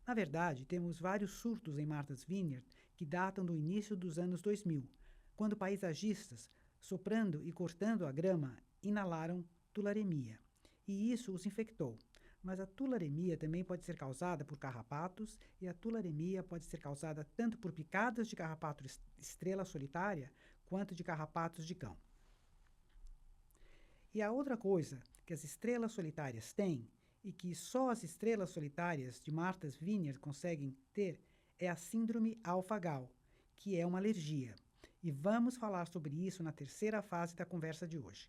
Speaker 1: Na verdade, temos vários surtos em Martha's Vineyard que datam do início dos anos 2000, quando paisagistas, soprando e cortando a grama, inalaram tularemia. E isso os infectou. Mas a tularemia também pode ser causada por carrapatos e a tularemia pode ser causada tanto por picadas de carrapato estrela solitária quanto de carrapatos de cão. E a outra coisa que as estrelas solitárias têm e que só as estrelas solitárias de Martha's Vineyard conseguem ter é a síndrome alfa-gal, que é uma alergia. E vamos falar sobre isso na 3ª fase da conversa de hoje.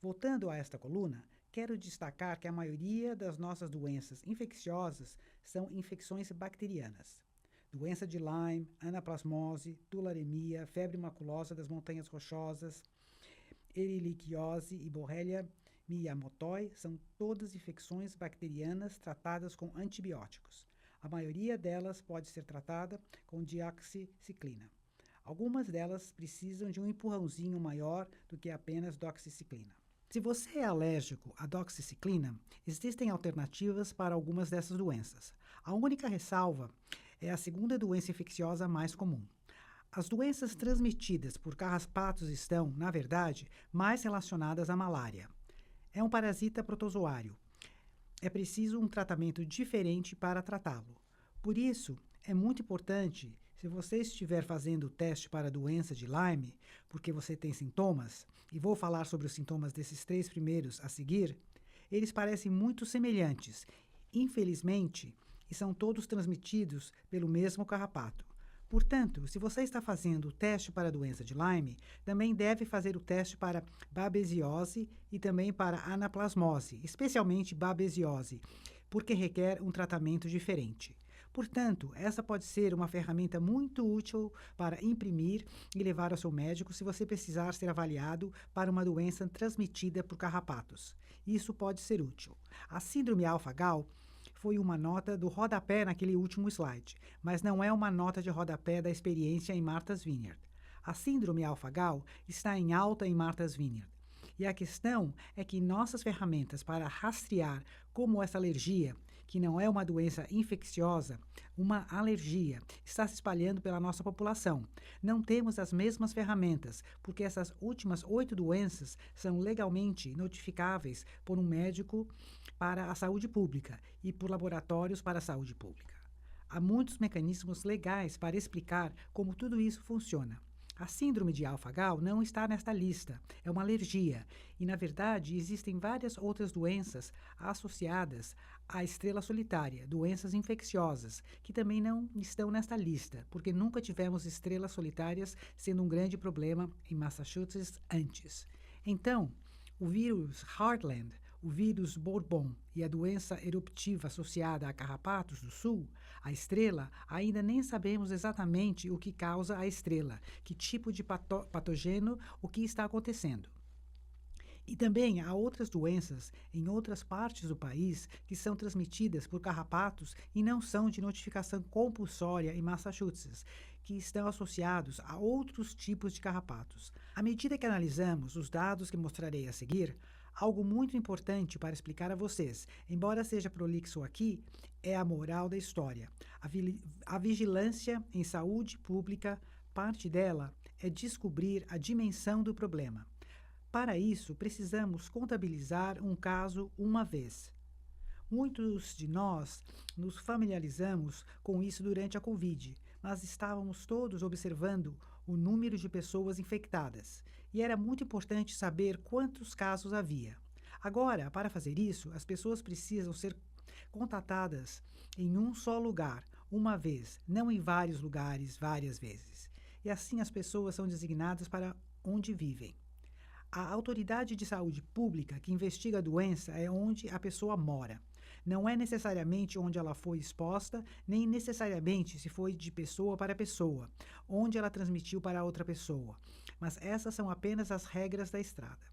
Speaker 1: Voltando a esta coluna, quero destacar que a maioria das nossas doenças infecciosas são infecções bacterianas. Doença de Lyme, anaplasmose, tularemia, febre maculosa das montanhas rochosas, eriliquiose e Borrelia miyamotoi são todas infecções bacterianas tratadas com antibióticos. A maioria delas pode ser tratada com dioxiciclina. Algumas delas precisam de um empurrãozinho maior do que apenas doxiciclina. Se você é alérgico à doxiciclina, existem alternativas para algumas dessas doenças. A única ressalva é a segunda doença infecciosa mais comum. As doenças transmitidas por carrapatos estão, na verdade, mais relacionadas à malária. É um parasita protozoário. É preciso um tratamento diferente para tratá-lo. Por isso, é muito importante, se você estiver fazendo o teste para a doença de Lyme, porque você tem sintomas, e vou falar sobre os sintomas desses 3 primeiros a seguir, eles parecem muito semelhantes, infelizmente, e são todos transmitidos pelo mesmo carrapato. Portanto, se você está fazendo o teste para a doença de Lyme, também deve fazer o teste para babesiose e também para anaplasmose, especialmente babesiose, porque requer um tratamento diferente. Portanto, essa pode ser uma ferramenta muito útil para imprimir e levar ao seu médico se você precisar ser avaliado para uma doença transmitida por carrapatos. Isso pode ser útil. A síndrome alfa-gal foi uma nota do rodapé naquele último slide, mas não é uma nota de rodapé da experiência em Martha's Vineyard. A síndrome alfa-gal está em alta em Martha's Vineyard. E a questão é que nossas ferramentas para rastrear como essa alergia, que não é uma doença infecciosa, uma alergia, está se espalhando pela nossa população. Não temos as mesmas ferramentas, porque essas últimas 8 doenças são legalmente notificáveis por um médico para a saúde pública e por laboratórios para a saúde pública. Há muitos mecanismos legais para explicar como tudo isso funciona. A síndrome de alfa-gal não está nesta lista, é uma alergia, e na verdade existem várias outras doenças associadas à estrela solitária, doenças infecciosas, que também não estão nesta lista, porque nunca tivemos estrelas solitárias sendo um grande problema em Massachusetts antes. Então, o vírus Heartland, o vírus Bourbon e a doença eruptiva associada a carrapatos do sul, a estrela, ainda nem sabemos exatamente o que causa a estrela, que tipo de patógeno, o que está acontecendo. E também há outras doenças em outras partes do país que são transmitidas por carrapatos e não são de notificação compulsória em Massachusetts, que estão associados a outros tipos de carrapatos. À medida que analisamos os dados que mostrarei a seguir, algo muito importante para explicar a vocês, embora seja prolixo aqui, é a moral da história. A vigilância em saúde pública, parte dela é descobrir a dimensão do problema. Para isso, precisamos contabilizar um caso uma vez. Muitos de nós nos familiarizamos com isso durante a Covid, mas estávamos todos observando o número de pessoas infectadas e era muito importante saber quantos casos havia. Agora, para fazer isso, as pessoas precisam ser contatadas em um só lugar, uma vez, não em vários lugares, várias vezes. E assim as pessoas são designadas para onde vivem. A autoridade de saúde pública que investiga a doença é onde a pessoa mora. Não é necessariamente onde ela foi exposta, nem necessariamente se foi de pessoa para pessoa, onde ela transmitiu para outra pessoa. Mas essas são apenas as regras da estrada.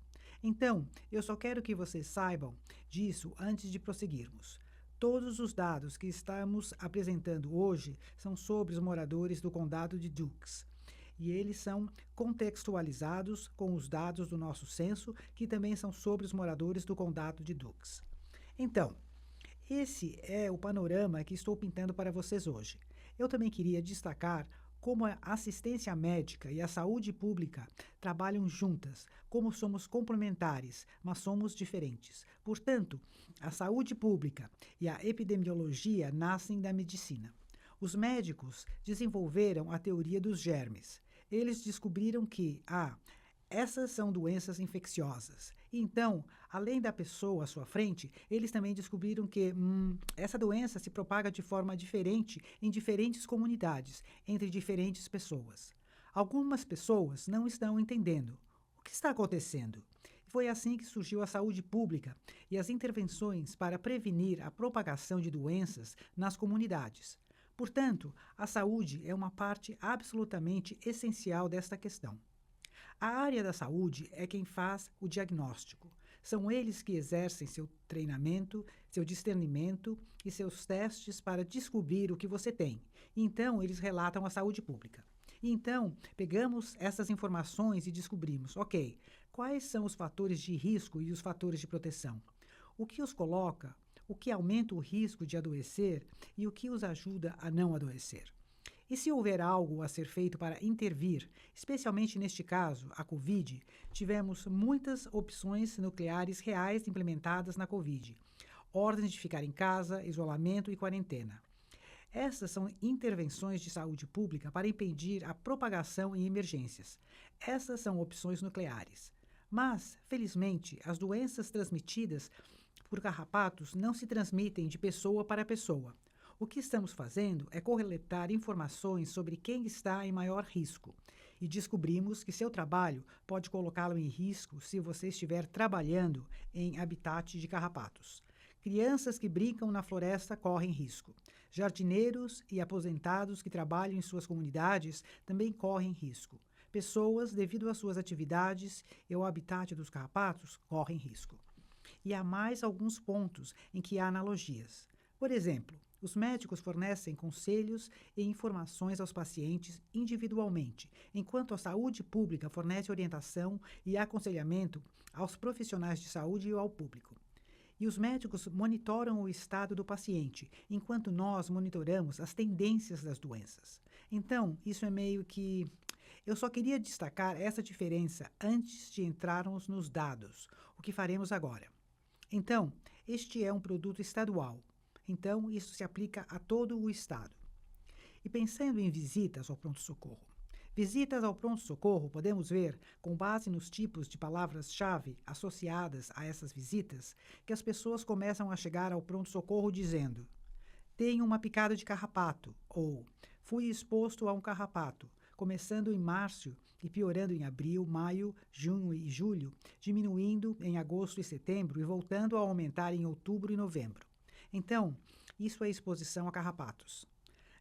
Speaker 1: Então, eu só quero que vocês saibam disso antes de prosseguirmos. Todos os dados que estamos apresentando hoje são sobre os moradores do condado de Dukes. E eles são contextualizados com os dados do nosso censo, que também são sobre os moradores do condado de Dukes. Então, esse é o panorama que estou pintando para vocês hoje. Eu também queria destacar como a assistência médica e a saúde pública trabalham juntas, como somos complementares, mas somos diferentes. Portanto, a saúde pública e a epidemiologia nascem da medicina. Os médicos desenvolveram a teoria dos germes. Eles descobriram que, essas são doenças infecciosas. Então, além da pessoa à sua frente, eles também descobriram que essa doença se propaga de forma diferente em diferentes comunidades, entre diferentes pessoas. Algumas pessoas não estão entendendo o que está acontecendo. Foi assim que surgiu a saúde pública e as intervenções para prevenir a propagação de doenças nas comunidades. Portanto, a saúde é uma parte absolutamente essencial desta questão. A área da saúde é quem faz o diagnóstico. São eles que exercem seu treinamento, seu discernimento e seus testes para descobrir o que você tem. Então, eles relatam à saúde pública. E então, pegamos essas informações e descobrimos, ok, quais são os fatores de risco e os fatores de proteção? O que os coloca, o que aumenta o risco de adoecer e o que os ajuda a não adoecer? E se houver algo a ser feito para intervir, especialmente neste caso, a Covid, tivemos muitas opções nucleares reais implementadas na Covid. Ordens de ficar em casa, isolamento e quarentena. Essas são intervenções de saúde pública para impedir a propagação em emergências. Essas são opções nucleares. Mas, felizmente, as doenças transmitidas por carrapatos não se transmitem de pessoa para pessoa. O que estamos fazendo é coletar informações sobre quem está em maior risco. E descobrimos que seu trabalho pode colocá-lo em risco se você estiver trabalhando em habitat de carrapatos. Crianças que brincam na floresta correm risco. Jardineiros e aposentados que trabalham em suas comunidades também correm risco. Pessoas, devido às suas atividades e ao habitat dos carrapatos, correm risco. E há mais alguns pontos em que há analogias. Por exemplo, os médicos fornecem conselhos e informações aos pacientes individualmente, enquanto a saúde pública fornece orientação e aconselhamento aos profissionais de saúde e ao público. E os médicos monitoram o estado do paciente, enquanto nós monitoramos as tendências das doenças. Então, isso é meio que... Eu só queria destacar essa diferença antes de entrarmos nos dados, o que faremos agora. Então, este é um produto estadual. Então, isso se aplica a todo o estado. E pensando em visitas ao pronto-socorro. Visitas ao pronto-socorro podemos ver, com base nos tipos de palavras-chave associadas a essas visitas, que as pessoas começam a chegar ao pronto-socorro dizendo: tenho uma picada de carrapato, ou fui exposto a um carrapato, começando em março e piorando em abril, maio, junho e julho, diminuindo em agosto e setembro e voltando a aumentar em outubro e novembro. Então, isso é exposição a carrapatos.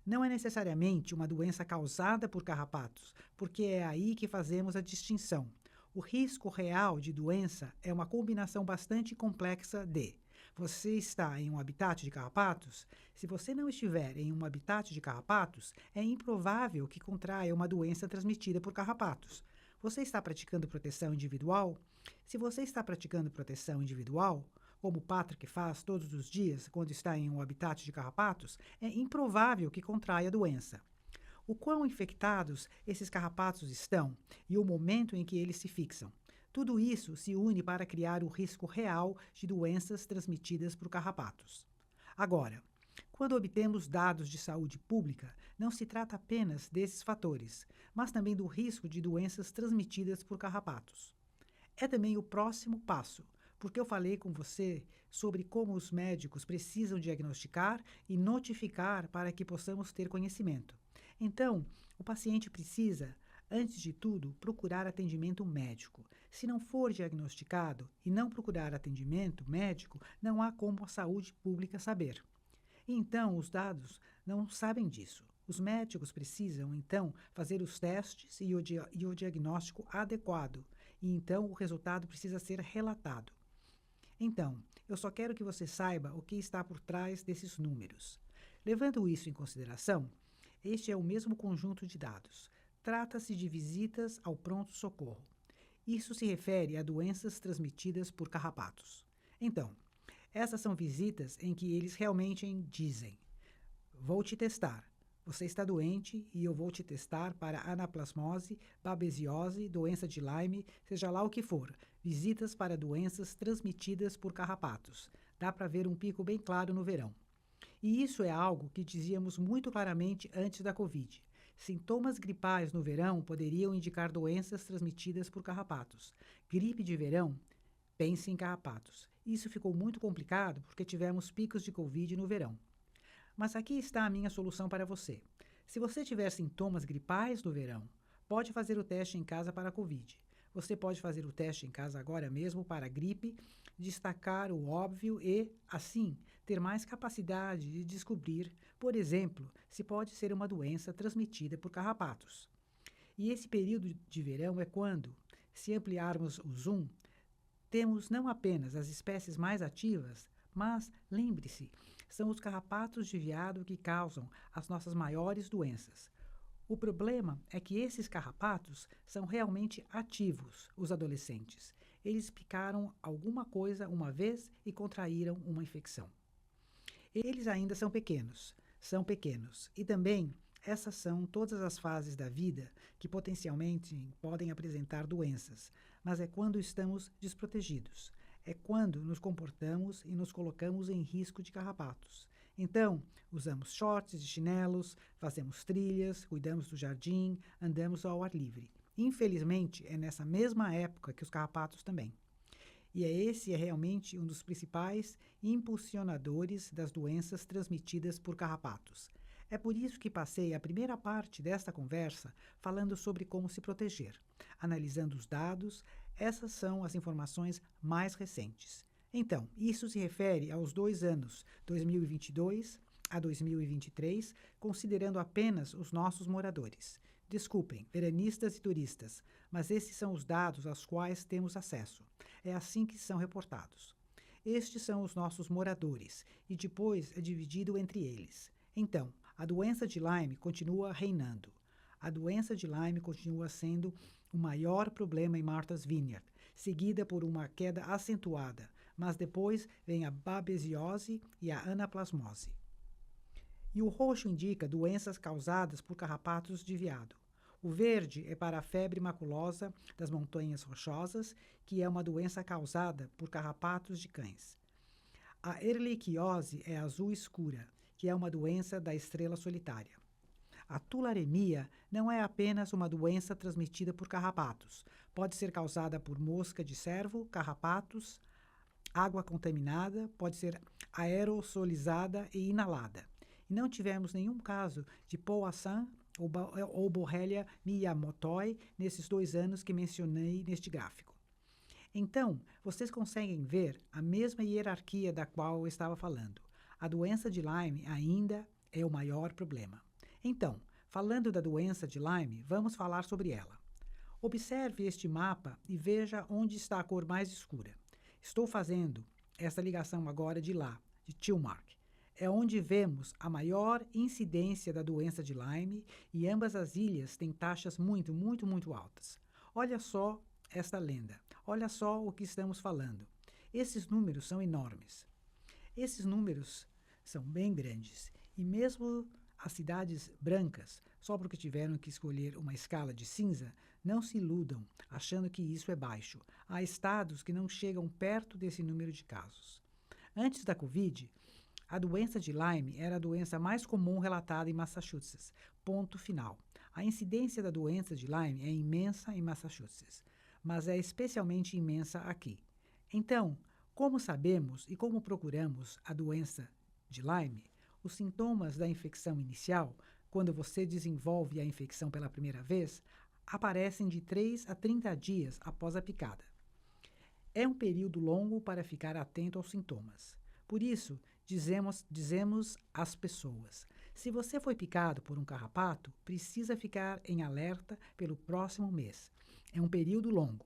Speaker 1: Não é necessariamente uma doença causada por carrapatos, porque é aí que fazemos a distinção. O risco real de doença é uma combinação bastante complexa de: você está em um habitat de carrapatos? Se você não estiver em um habitat de carrapatos, é improvável que contraia uma doença transmitida por carrapatos. Você está praticando proteção individual? Se você está praticando proteção individual, como o Patrick faz todos os dias quando está em um habitat de carrapatos, é improvável que contraia a doença. O quão infectados esses carrapatos estão e o momento em que eles se fixam. Tudo isso se une para criar o risco real de doenças transmitidas por carrapatos. Agora, quando obtemos dados de saúde pública, não se trata apenas desses fatores, mas também do risco de doenças transmitidas por carrapatos. É também o próximo passo, porque eu falei com você sobre como os médicos precisam diagnosticar e notificar para que possamos ter conhecimento. Então, o paciente precisa, antes de tudo, procurar atendimento médico. Se não for diagnosticado e não procurar atendimento médico, não há como a saúde pública saber. E então, os dados não sabem disso. Os médicos precisam, então, fazer os testes e o diagnóstico adequado. E então, o resultado precisa ser relatado. Então, eu só quero que você saiba o que está por trás desses números. Levando isso em consideração, este é o mesmo conjunto de dados. Trata-se de visitas ao pronto-socorro. Isso se refere a doenças transmitidas por carrapatos. Então, essas são visitas em que eles realmente dizem: vou te testar. Você está doente e eu vou te testar para anaplasmose, babesiose, doença de Lyme, seja lá o que for. Visitas para doenças transmitidas por carrapatos. Dá para ver um pico bem claro no verão. E isso é algo que dizíamos muito claramente antes da Covid. Sintomas gripais no verão poderiam indicar doenças transmitidas por carrapatos. Gripe de verão, pense em carrapatos. Isso ficou muito complicado porque tivemos picos de Covid no verão. Mas aqui está a minha solução para você. Se você tiver sintomas gripais no verão, pode fazer o teste em casa para a Covid. Você pode fazer o teste em casa agora mesmo para a gripe, destacar o óbvio e, assim, ter mais capacidade de descobrir, por exemplo, se pode ser uma doença transmitida por carrapatos. E esse período de verão é quando, se ampliarmos o zoom, temos não apenas as espécies mais ativas, mas, lembre-se, são os carrapatos de veado que causam as nossas maiores doenças. O problema é que esses carrapatos são realmente ativos, os adolescentes. Eles picaram alguma coisa uma vez e contraíram uma infecção. Eles ainda são pequenos. E também, essas são todas as fases da vida que potencialmente podem apresentar doenças, mas é quando estamos desprotegidos. É quando nos comportamos e nos colocamos em risco de carrapatos. Então, usamos shorts e chinelos, fazemos trilhas, cuidamos do jardim, andamos ao ar livre. Infelizmente, é nessa mesma época que os carrapatos também. E esse é realmente um dos principais impulsionadores das doenças transmitidas por carrapatos. É por isso que passei a primeira parte desta conversa falando sobre como se proteger. Analisando os dados, essas são as informações mais recentes. Então, isso se refere aos 2 anos, 2022 a 2023, considerando apenas os nossos moradores. Desculpem, veranistas e turistas, mas esses são os dados aos quais temos acesso. É assim que são reportados. Estes são os nossos moradores, e depois é dividido entre eles. Então, a doença de Lyme continua reinando. A doença de Lyme continua sendo o maior problema em Martha's Vineyard, seguida por uma queda acentuada, mas depois vem a babesiose e a anaplasmose. E o roxo indica doenças causadas por carrapatos de veado. O verde é para a febre maculosa das montanhas rochosas, que é uma doença causada por carrapatos de cães. A erliquiose é azul escura, que é uma doença da estrela solitária. A tularemia não é apenas uma doença transmitida por carrapatos. Pode ser causada por mosca de cervo, carrapatos, água contaminada, pode ser aerosolizada e inalada. E não tivemos nenhum caso de Powassan ou Borrelia miyamotoi nesses 2 anos que mencionei neste gráfico. Então, vocês conseguem ver a mesma hierarquia da qual eu estava falando. A doença de Lyme ainda é o maior problema. Então, falando da doença de Lyme, vamos falar sobre ela. Observe este mapa e veja onde está a cor mais escura. Estou fazendo essa ligação agora de lá, de Tilmark. É onde vemos a maior incidência da doença de Lyme e ambas as ilhas têm taxas muito, muito, muito altas. Olha só esta lenda. Olha só o que estamos falando. Esses números são enormes. Esses números são bem grandes. E mesmo as cidades brancas, só porque tiveram que escolher uma escala de cinza, não se iludam achando que isso é baixo. Há estados que não chegam perto desse número de casos. Antes da Covid, a doença de Lyme era a doença mais comum relatada em Massachusetts. Ponto final. A incidência da doença de Lyme é imensa em Massachusetts, mas é especialmente imensa aqui. Então, como sabemos e como procuramos a doença de Lyme? Os sintomas da infecção inicial, quando você desenvolve a infecção pela primeira vez, aparecem de 3 a 30 dias após a picada. É um período longo para ficar atento aos sintomas. Por isso, dizemos às pessoas: se você foi picado por um carrapato, precisa ficar em alerta pelo próximo mês. É um período longo.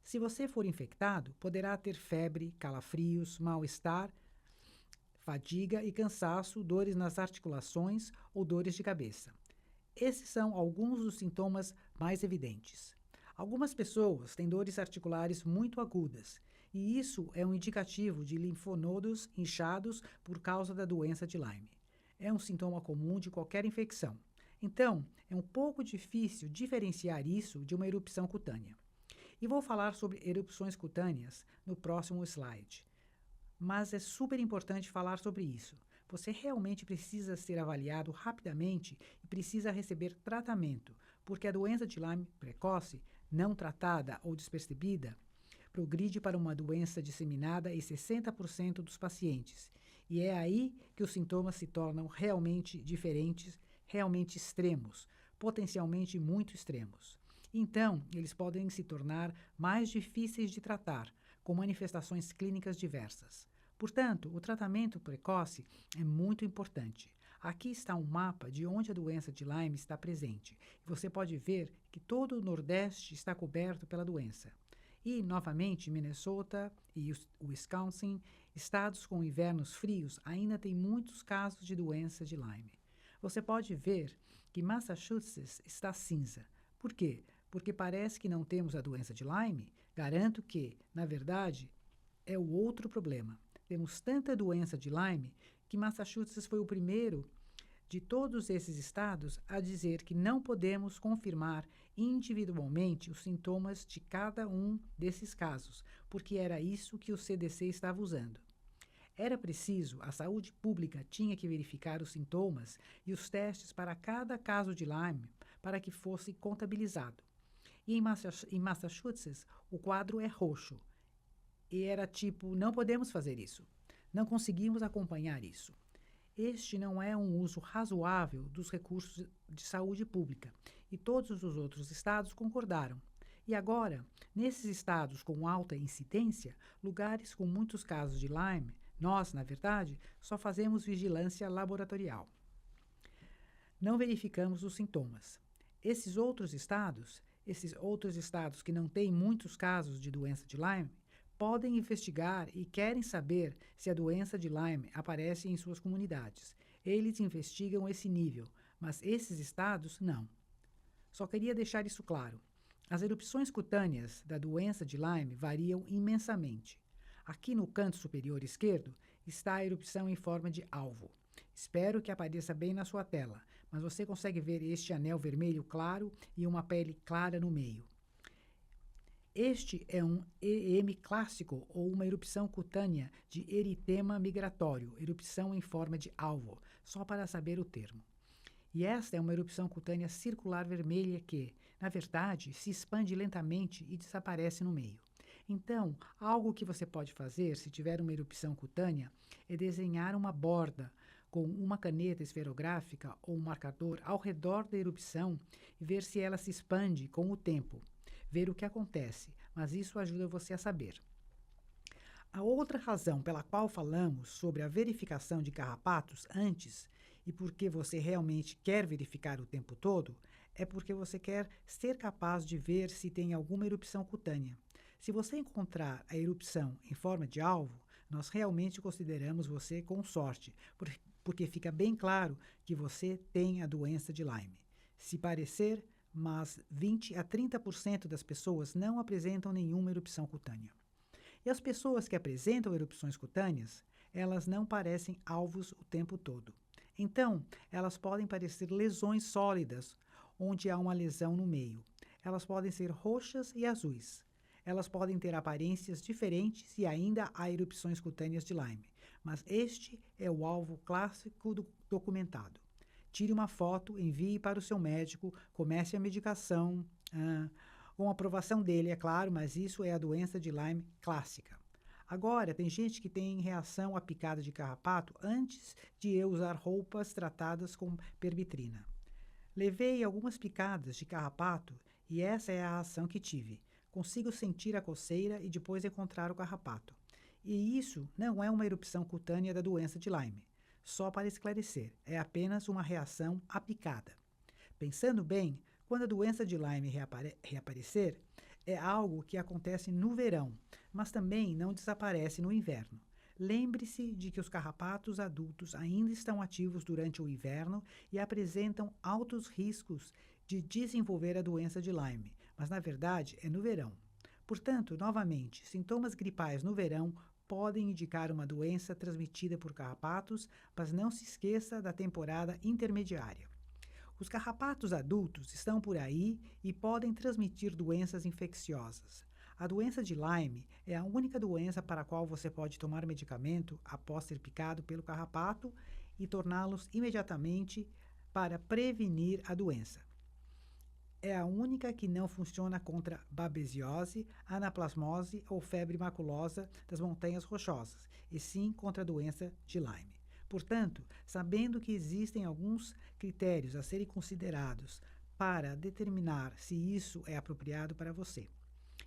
Speaker 1: Se você for infectado, poderá ter febre, calafrios, mal-estar, fadiga e cansaço, dores nas articulações ou dores de cabeça. Esses são alguns dos sintomas mais evidentes. Algumas pessoas têm dores articulares muito agudas, e isso é um indicativo de linfonodos inchados por causa da doença de Lyme. É um sintoma comum de qualquer infecção. Então, é um pouco difícil diferenciar isso de uma erupção cutânea. E vou falar sobre erupções cutâneas no próximo slide. Mas é super importante falar sobre isso. Você realmente precisa ser avaliado rapidamente e precisa receber tratamento, porque a doença de Lyme precoce, não tratada ou despercebida, progride para uma doença disseminada em 60% dos pacientes. E é aí que os sintomas se tornam realmente diferentes, realmente extremos, potencialmente muito extremos. Então, eles podem se tornar mais difíceis de tratar, com manifestações clínicas diversas. Portanto, o tratamento precoce é muito importante. Aqui está um mapa de onde a doença de Lyme está presente. Você pode ver que todo o Nordeste está coberto pela doença. E, novamente, Minnesota e Wisconsin, estados com invernos frios, ainda têm muitos casos de doença de Lyme. Você pode ver que Massachusetts está cinza. Por quê? Porque parece que não temos a doença de Lyme. Garanto que, na verdade, é o outro problema. Temos tanta doença de Lyme que Massachusetts foi o primeiro de todos esses estados a dizer que não podemos confirmar individualmente os sintomas de cada um desses casos, porque era isso que o CDC estava usando. Era preciso, a saúde pública tinha que verificar os sintomas e os testes para cada caso de Lyme para que fosse contabilizado. E em Massachusetts, o quadro é roxo. E era tipo, não podemos fazer isso. Não conseguimos acompanhar isso. Este não é um uso razoável dos recursos de saúde pública, e todos os outros estados concordaram. E agora, nesses estados com alta incidência, lugares com muitos casos de Lyme, nós, na verdade, só fazemos vigilância laboratorial. Não verificamos os sintomas. Esses outros estados que não têm muitos casos de doença de Lyme, podem investigar e querem saber se a doença de Lyme aparece em suas comunidades. Eles investigam esse nível, mas esses estados não. Só queria deixar isso claro. As erupções cutâneas da doença de Lyme variam imensamente. Aqui no canto superior esquerdo está a erupção em forma de alvo. Espero que apareça bem na sua tela, mas você consegue ver este anel vermelho claro e uma pele clara no meio. Este é um EM clássico ou uma erupção cutânea de eritema migratório, erupção em forma de alvo, só para saber o termo. E esta é uma erupção cutânea circular vermelha que, na verdade, se expande lentamente e desaparece no meio. Então, algo que você pode fazer se tiver uma erupção cutânea é desenhar uma borda com uma caneta esferográfica ou um marcador ao redor da erupção e ver se ela se expande com o tempo. Ver o que acontece, mas isso ajuda você a saber. A outra razão pela qual falamos sobre a verificação de carrapatos antes e porque você realmente quer verificar o tempo todo é porque você quer ser capaz de ver se tem alguma erupção cutânea. Se você encontrar a erupção em forma de alvo, nós realmente consideramos você com sorte, porque fica bem claro que você tem a doença de Lyme. Se parecer, mas 20 a 30% das pessoas não apresentam nenhuma erupção cutânea. E as pessoas que apresentam erupções cutâneas, elas não parecem alvos o tempo todo. Então, elas podem parecer lesões sólidas, onde há uma lesão no meio. Elas podem ser roxas e azuis. Elas podem ter aparências diferentes e ainda há erupções cutâneas de Lyme. Mas este é o alvo clássico documentado. Tire uma foto, envie para o seu médico, comece a medicação, com a aprovação dele, é claro, mas isso é a doença de Lyme clássica. Agora, tem gente que tem reação à picada de carrapato antes de eu usar roupas tratadas com permetrina. Levei algumas picadas de carrapato e essa é a ação que tive. Consigo sentir a coceira e depois encontrar o carrapato. E isso não é uma erupção cutânea da doença de Lyme. Só para esclarecer, é apenas uma reação à picada. Pensando bem, quando a doença de Lyme reaparecer, é algo que acontece no verão, mas também não desaparece no inverno. Lembre-se de que os carrapatos adultos ainda estão ativos durante o inverno e apresentam altos riscos de desenvolver a doença de Lyme, mas na verdade é no verão. Portanto, novamente, sintomas gripais no verão podem indicar uma doença transmitida por carrapatos, mas não se esqueça da temporada intermediária. Os carrapatos adultos estão por aí e podem transmitir doenças infecciosas. A doença de Lyme é a única doença para a qual você pode tomar medicamento após ser picado pelo carrapato e torná-los imediatamente para prevenir a doença. É a única que não funciona contra babesiose, anaplasmose ou febre maculosa das montanhas rochosas, e sim contra a doença de Lyme. Portanto, sabendo que existem alguns critérios a serem considerados para determinar se isso é apropriado para você.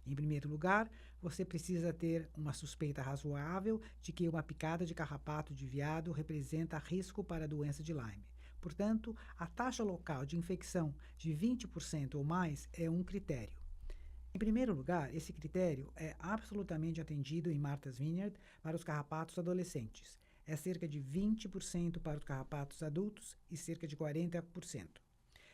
Speaker 1: Em primeiro lugar, você precisa ter uma suspeita razoável de que uma picada de carrapato de veado representa risco para a doença de Lyme. Portanto, a taxa local de infecção de 20% ou mais é um critério. Em primeiro lugar, esse critério é absolutamente atendido em Martha's Vineyard para os carrapatos adolescentes. é cerca de 20% para os carrapatos adultos e cerca de 40%.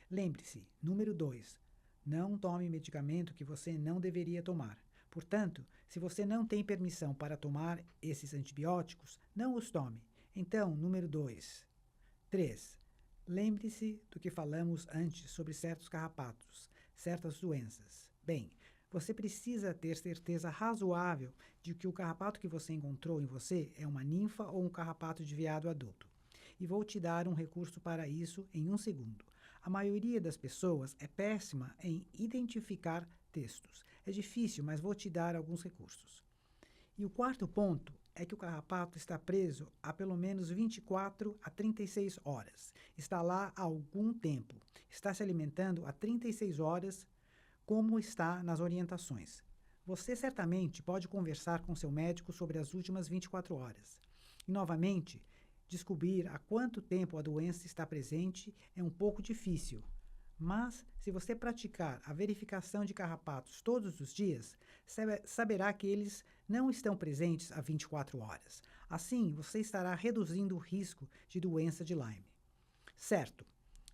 Speaker 1: Lembre-se, número 2, não tome medicamento que você não deveria tomar. Portanto, se você não tem permissão para tomar esses antibióticos, não os tome. Então, número 2. 3. Lembre-se do que falamos antes sobre certos carrapatos, certas doenças. Bem, você precisa ter certeza razoável de que o carrapato que você encontrou em você é uma ninfa ou um carrapato de veado adulto. E vou te dar um recurso para isso em um segundo. A maioria das pessoas é péssima em identificar textos. É difícil, mas vou te dar alguns recursos. E o quarto ponto é que o carrapato está preso há pelo menos 24 a 36 horas. Está lá há algum tempo. Está se alimentando há 36 horas, como está nas orientações. Você certamente pode conversar com seu médico sobre as últimas 24 horas. E, novamente, descobrir há quanto tempo a doença está presente é um pouco difícil. Mas, se você praticar a verificação de carrapatos todos os dias, saberá que eles não estão presentes há 24 horas. Assim, você estará reduzindo o risco de doença de Lyme. Certo,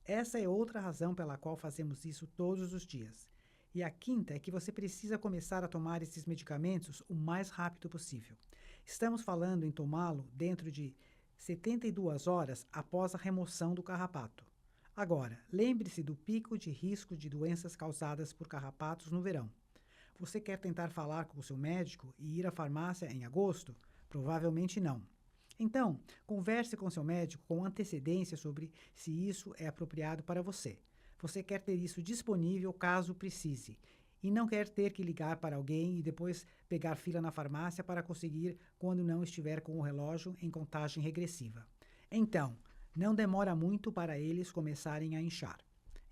Speaker 1: essa é outra razão pela qual fazemos isso todos os dias. E a quinta é que você precisa começar a tomar esses medicamentos o mais rápido possível. Estamos falando em tomá-lo dentro de 72 horas após a remoção do carrapato. Agora, lembre-se do pico de risco de doenças causadas por carrapatos no verão. Você quer tentar falar com o seu médico e ir à farmácia em agosto? Provavelmente não. Então, converse com seu médico com antecedência sobre se isso é apropriado para você. Você quer ter isso disponível caso precise, e não quer ter que ligar para alguém e depois pegar fila na farmácia para conseguir quando não estiver com o relógio em contagem regressiva. Então, não demora muito para eles começarem a inchar.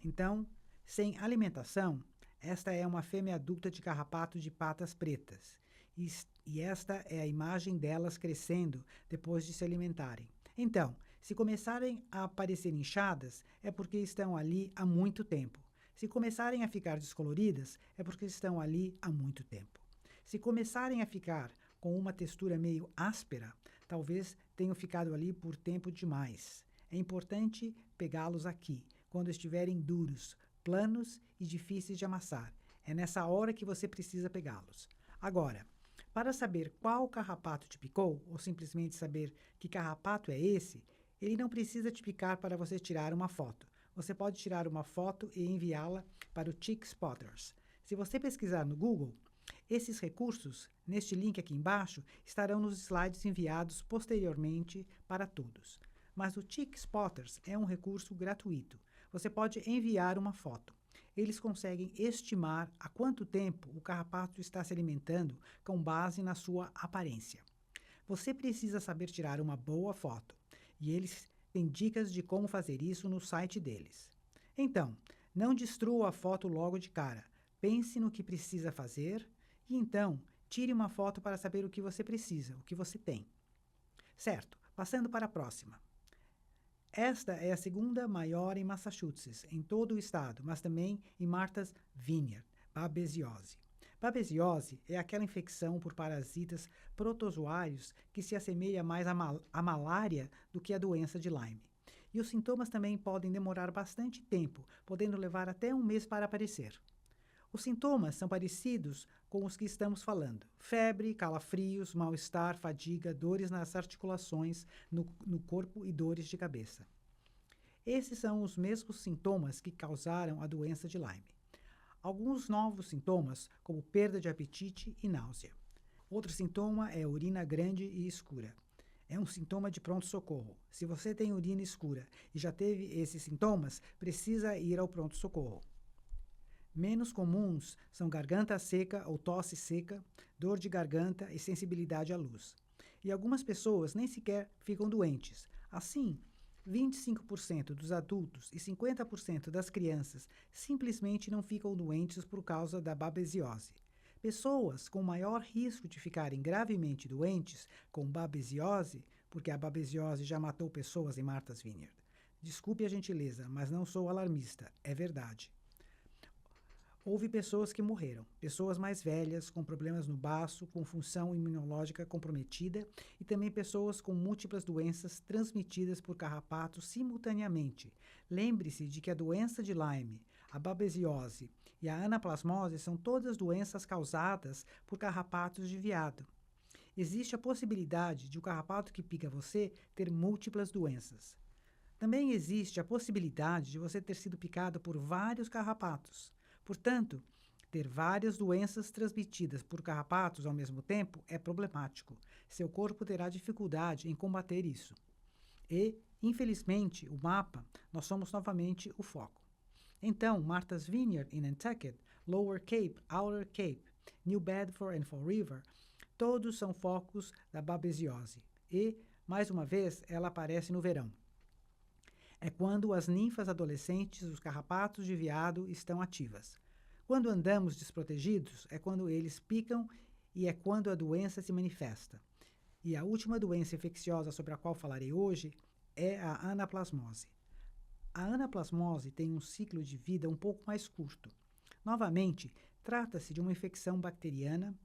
Speaker 1: Então, sem alimentação, esta é uma fêmea adulta de carrapato de patas pretas. E esta é a imagem delas crescendo depois de se alimentarem. Então, se começarem a aparecer inchadas, é porque estão ali há muito tempo. Se começarem a ficar descoloridas, é porque estão ali há muito tempo. Se começarem a ficar com uma textura meio áspera, talvez tenham ficado ali por tempo demais. É importante pegá-los aqui, quando estiverem duros, planos e difíceis de amassar. É nessa hora que você precisa pegá-los. Agora, para saber qual carrapato te picou, ou simplesmente saber que carrapato é esse, ele não precisa te picar para você tirar uma foto. Você pode tirar uma foto e enviá-la para o Tick Spotters. Se você pesquisar no Google, esses recursos, neste link aqui embaixo, estarão nos slides enviados posteriormente para todos. Mas o Tick Spotters é um recurso gratuito. Você pode enviar uma foto. Eles conseguem estimar há quanto tempo o carrapato está se alimentando com base na sua aparência. Você precisa saber tirar uma boa foto, e eles têm dicas de como fazer isso no site deles. Então, não destrua a foto logo de cara. Pense no que precisa fazer e então tire uma foto para saber o que você precisa, o que você tem. Certo, passando para a próxima. Esta é a segunda maior em Massachusetts, em todo o estado, mas também em Martha's Vineyard, babesiose. Babesiose é aquela infecção por parasitas protozoários que se assemelha mais à malária do que à doença de Lyme. E os sintomas também podem demorar bastante tempo, podendo levar até um mês para aparecer. Os sintomas são parecidos com os que estamos falando: febre, calafrios, mal-estar, fadiga, dores nas articulações, no corpo e dores de cabeça. Esses são os mesmos sintomas que causaram a doença de Lyme. Alguns novos sintomas, como perda de apetite e náusea. Outro sintoma é urina grande e escura. É um sintoma de pronto-socorro. Se você tem urina escura e já teve esses sintomas, precisa ir ao pronto-socorro. Menos comuns são garganta seca ou tosse seca, dor de garganta e sensibilidade à luz. E algumas pessoas nem sequer ficam doentes. Assim, 25% dos adultos e 50% das crianças simplesmente não ficam doentes por causa da babesiose. Pessoas com maior risco de ficarem gravemente doentes com babesiose, porque a babesiose já matou pessoas em Martha's Vineyard. Desculpe a gentileza, mas não sou alarmista, é verdade. Houve pessoas que morreram, pessoas mais velhas, com problemas no baço, com função imunológica comprometida e também pessoas com múltiplas doenças transmitidas por carrapatos simultaneamente. Lembre-se de que a doença de Lyme, a babesiose e a anaplasmose são todas doenças causadas por carrapatos de veado. Existe a possibilidade de o carrapato que pica você ter múltiplas doenças. Também existe a possibilidade de você ter sido picado por vários carrapatos. Portanto, ter várias doenças transmitidas por carrapatos ao mesmo tempo é problemático. Seu corpo terá dificuldade em combater isso. E, infelizmente, o mapa, nós somos novamente o foco. Então, Martha's Vineyard em Nantucket, Lower Cape, Outer Cape, New Bedford e Fall River, todos são focos da babesiose. E, mais uma vez, ela aparece no verão. É quando as ninfas adolescentes dos carrapatos de veado estão ativas. Quando andamos desprotegidos, é quando eles picam e é quando a doença se manifesta. E a última doença infecciosa sobre a qual falarei hoje é a anaplasmose. A anaplasmose tem um ciclo de vida um pouco mais curto. Novamente, trata-se de uma infecção bacteriana,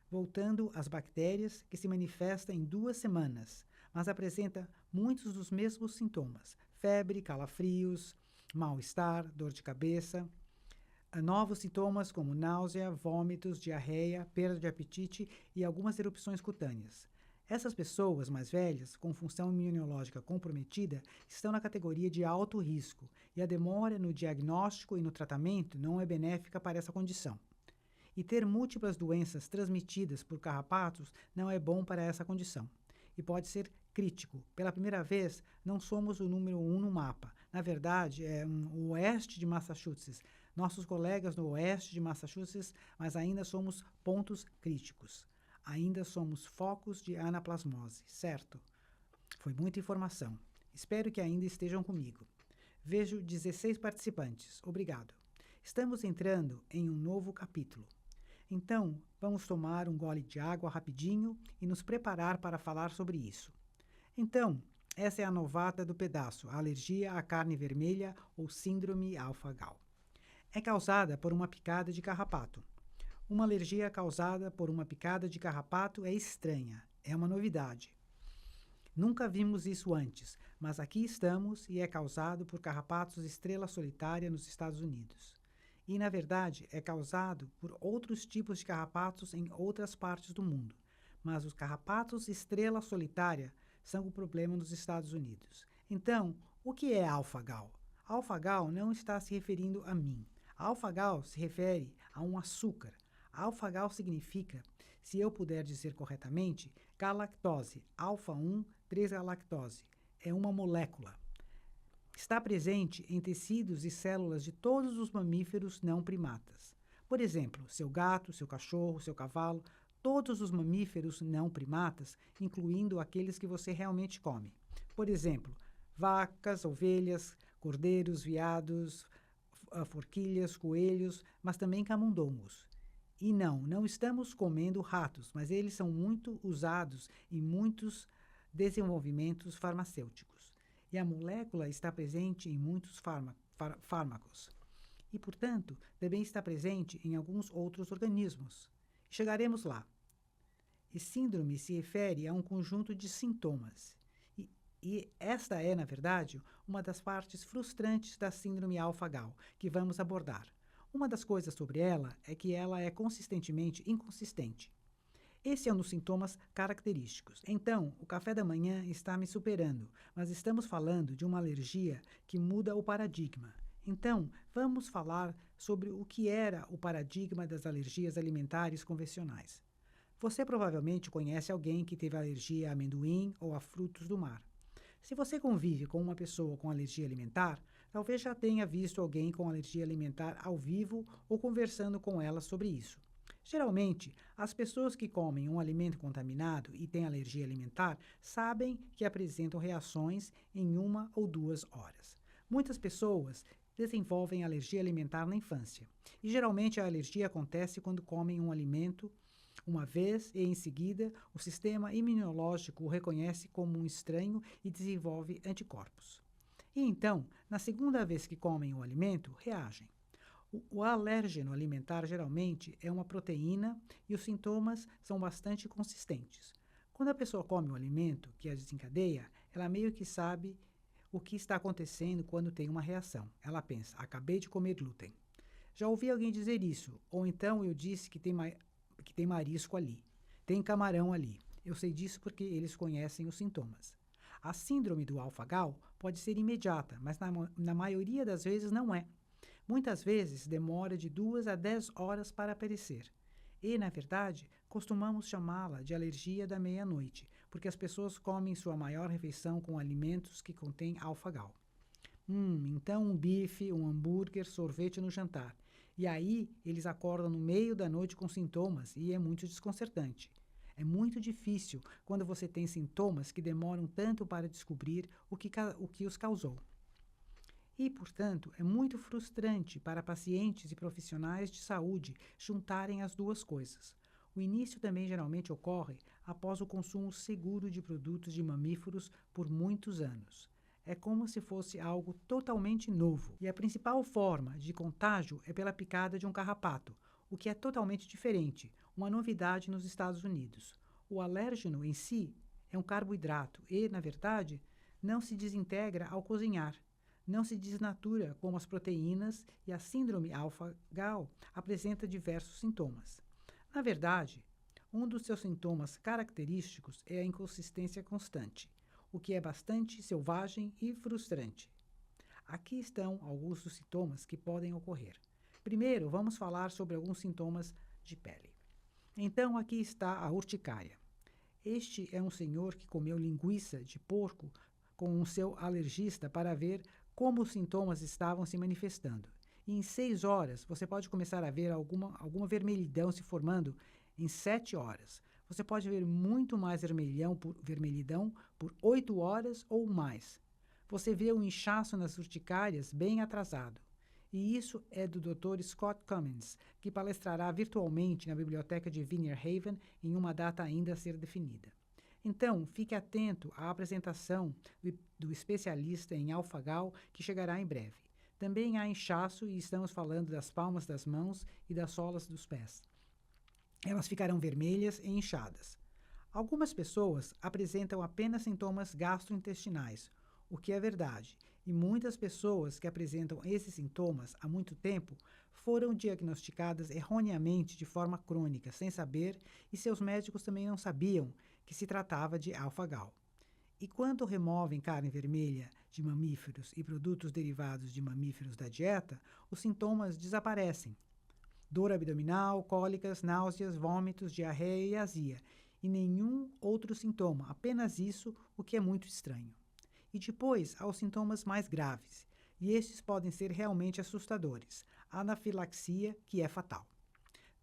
Speaker 1: voltando às bactérias, que se manifesta em 2 semanas, mas apresenta muitos dos mesmos sintomas: febre, calafrios, mal-estar, dor de cabeça. Há novos sintomas como náusea, vômitos, diarreia, perda de apetite e algumas erupções cutâneas. Essas pessoas mais velhas, com função imunológica comprometida, estão na categoria de alto risco e a demora no diagnóstico e no tratamento não é benéfica para essa condição. E ter múltiplas doenças transmitidas por carrapatos não é bom para essa condição. E pode ser crítico. Pela primeira vez, não somos o número 1 no mapa. Na verdade, é o oeste de Massachusetts. Nossos colegas no oeste de Massachusetts, mas ainda somos pontos críticos. Ainda somos focos de anaplasmose, certo? Foi muita informação. Espero que ainda estejam comigo. Vejo 16 participantes. Obrigado. Estamos entrando em um novo capítulo. Então, vamos tomar um gole de água rapidinho e nos preparar para falar sobre isso. Então, essa é a novata do pedaço, a alergia à carne vermelha ou síndrome alfa-gal. É causada por uma picada de carrapato. Uma alergia causada por uma picada de carrapato é estranha, é uma novidade. Nunca vimos isso antes, mas aqui estamos e é causado por carrapatos estrela solitária nos Estados Unidos. E, na verdade, é causado por outros tipos de carrapatos em outras partes do mundo. Mas os carrapatos estrela solitária são o problema nos Estados Unidos. Então, o que é alfa-gal? Alfa-gal não está se referindo a mim. Alfa-gal se refere a um açúcar. Alfa-gal significa, se eu puder dizer corretamente, galactose, alfa-1, 3-galactose. É uma molécula. Está presente em tecidos e células de todos os mamíferos não primatas. Por exemplo, seu gato, seu cachorro, seu cavalo, todos os mamíferos não primatas, incluindo aqueles que você realmente come. Por exemplo, vacas, ovelhas, cordeiros, veados, forquilhas, coelhos, mas também camundongos. E não estamos comendo ratos, mas eles são muito usados em muitos desenvolvimentos farmacêuticos. E a molécula está presente em muitos fármacos. E, portanto, também está presente em alguns outros organismos. Chegaremos lá. E síndrome se refere a um conjunto de sintomas. E esta é, na verdade, uma das partes frustrantes da síndrome alfa-gal, que vamos abordar. Uma das coisas sobre ela é que ela é consistentemente inconsistente. Esse é um dos sintomas característicos. Então, o café da manhã está me superando, mas estamos falando de uma alergia que muda o paradigma. Então, vamos falar sobre o que era o paradigma das alergias alimentares convencionais. Você provavelmente conhece alguém que teve alergia a amendoim ou a frutos do mar. Se você convive com uma pessoa com alergia alimentar, talvez já tenha visto alguém com alergia alimentar ao vivo ou conversando com ela sobre isso. Geralmente, as pessoas que comem um alimento contaminado e têm alergia alimentar sabem que apresentam reações em 1 ou 2 horas. Muitas pessoas desenvolvem alergia alimentar na infância, e geralmente a alergia acontece quando comem um alimento uma vez e, em seguida, o sistema imunológico o reconhece como um estranho e desenvolve anticorpos. E então, na segunda vez que comem o alimento, reagem. O alérgeno alimentar geralmente é uma proteína e os sintomas são bastante consistentes. Quando a pessoa come um alimento que a desencadeia, ela meio que sabe o que está acontecendo quando tem uma reação. Ela pensa: acabei de comer glúten. Já ouvi alguém dizer isso, ou então eu disse que tem marisco ali, tem camarão ali. Eu sei disso porque eles conhecem os sintomas. A síndrome do alfa-gal pode ser imediata, mas na maioria das vezes não é. Muitas vezes demora de 2 a 10 horas para aparecer. E, na verdade, costumamos chamá-la de alergia da meia-noite, porque as pessoas comem sua maior refeição com alimentos que contêm alfa-gal. Então um bife, um hambúrguer, sorvete no jantar. E aí eles acordam no meio da noite com sintomas e é muito desconcertante. É muito difícil quando você tem sintomas que demoram tanto para descobrir o que os causou. E, portanto, é muito frustrante para pacientes e profissionais de saúde juntarem as duas coisas. O início também geralmente ocorre após o consumo seguro de produtos de mamíferos por muitos anos. É como se fosse algo totalmente novo. E a principal forma de contágio é pela picada de um carrapato, o que é totalmente diferente, uma novidade nos Estados Unidos. O alérgeno em si é um carboidrato e, na verdade, não se desintegra ao cozinhar. Não se desnatura como as proteínas e a síndrome alfa-gal apresenta diversos sintomas. Na verdade, um dos seus sintomas característicos é a inconsistência constante, o que é bastante selvagem e frustrante. Aqui estão alguns dos sintomas que podem ocorrer. Primeiro, vamos falar sobre alguns sintomas de pele. Então, aqui está a urticária. Este é um senhor que comeu linguiça de porco com o seu alergista para ver como os sintomas estavam se manifestando. E em 6 horas, você pode começar a ver alguma vermelhidão se formando em 7 horas. Você pode ver muito mais vermelhidão por 8 horas ou mais. Você vê o inchaço nas urticárias bem atrasado. E isso é do Dr. Scott Cummins, que palestrará virtualmente na biblioteca de Vineyard Haven em uma data ainda a ser definida. Então, fique atento à apresentação do especialista em alfa-gal que chegará em breve. Também há inchaço e estamos falando das palmas das mãos e das solas dos pés. Elas ficarão vermelhas e inchadas. Algumas pessoas apresentam apenas sintomas gastrointestinais, o que é verdade, e muitas pessoas que apresentam esses sintomas há muito tempo foram diagnosticadas erroneamente de forma crônica, sem saber, e seus médicos também não sabiam que se tratava de alfa-gal. E quando removem carne vermelha de mamíferos e produtos derivados de mamíferos da dieta, os sintomas desaparecem. Dor abdominal, cólicas, náuseas, vômitos, diarreia e azia. E nenhum outro sintoma, apenas isso, o que é muito estranho. E depois há os sintomas mais graves, e estes podem ser realmente assustadores. Anafilaxia, que é fatal.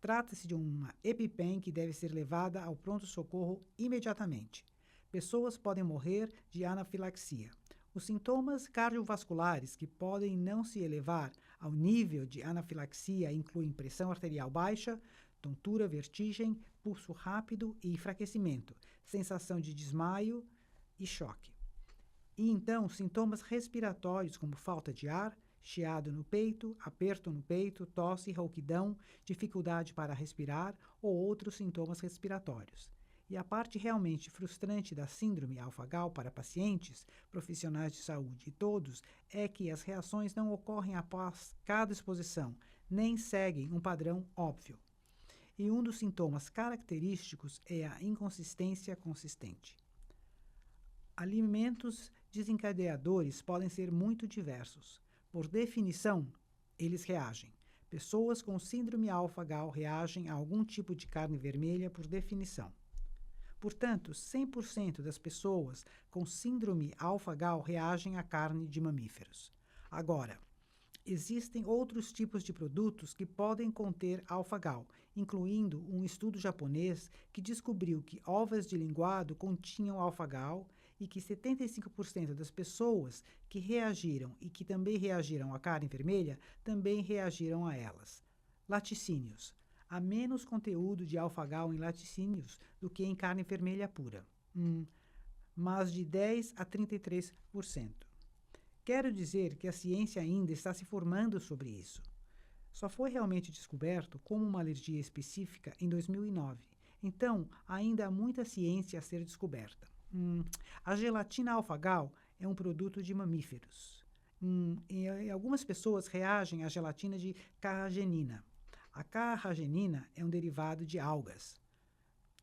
Speaker 1: Trata-se de uma EpiPen que deve ser levada ao pronto-socorro imediatamente. Pessoas podem morrer de anafilaxia. Os sintomas cardiovasculares que podem não se elevar ao nível de anafilaxia incluem pressão arterial baixa, tontura, vertigem, pulso rápido e enfraquecimento, sensação de desmaio e choque. E então, sintomas respiratórios como falta de ar, chiado no peito, aperto no peito, tosse, rouquidão, dificuldade para respirar ou outros sintomas respiratórios. E a parte realmente frustrante da síndrome alfa-gal para pacientes, profissionais de saúde e todos é que as reações não ocorrem após cada exposição, nem seguem um padrão óbvio. E um dos sintomas característicos é a inconsistência consistente. Alimentos desencadeadores podem ser muito diversos. Por definição, eles reagem. Pessoas com síndrome alfa-gal reagem a algum tipo de carne vermelha por definição. Portanto, 100% das pessoas com síndrome alfa-gal reagem à carne de mamíferos. Agora, existem outros tipos de produtos que podem conter alfa-gal, incluindo um estudo japonês que descobriu que ovas de linguado continham alfa-gal e que 75% das pessoas que reagiram e que também reagiram à carne vermelha também reagiram a elas. Laticínios. Há menos conteúdo de alfa-gal em laticínios do que em carne vermelha pura, mas de 10 a 33%. Quero dizer que a ciência ainda está se formando sobre isso. Só foi realmente descoberto como uma alergia específica em 2009. Então, ainda há muita ciência a ser descoberta. A gelatina alfagal é um produto de mamíferos. E algumas pessoas reagem à gelatina de carragenina. A carragenina é um derivado de algas.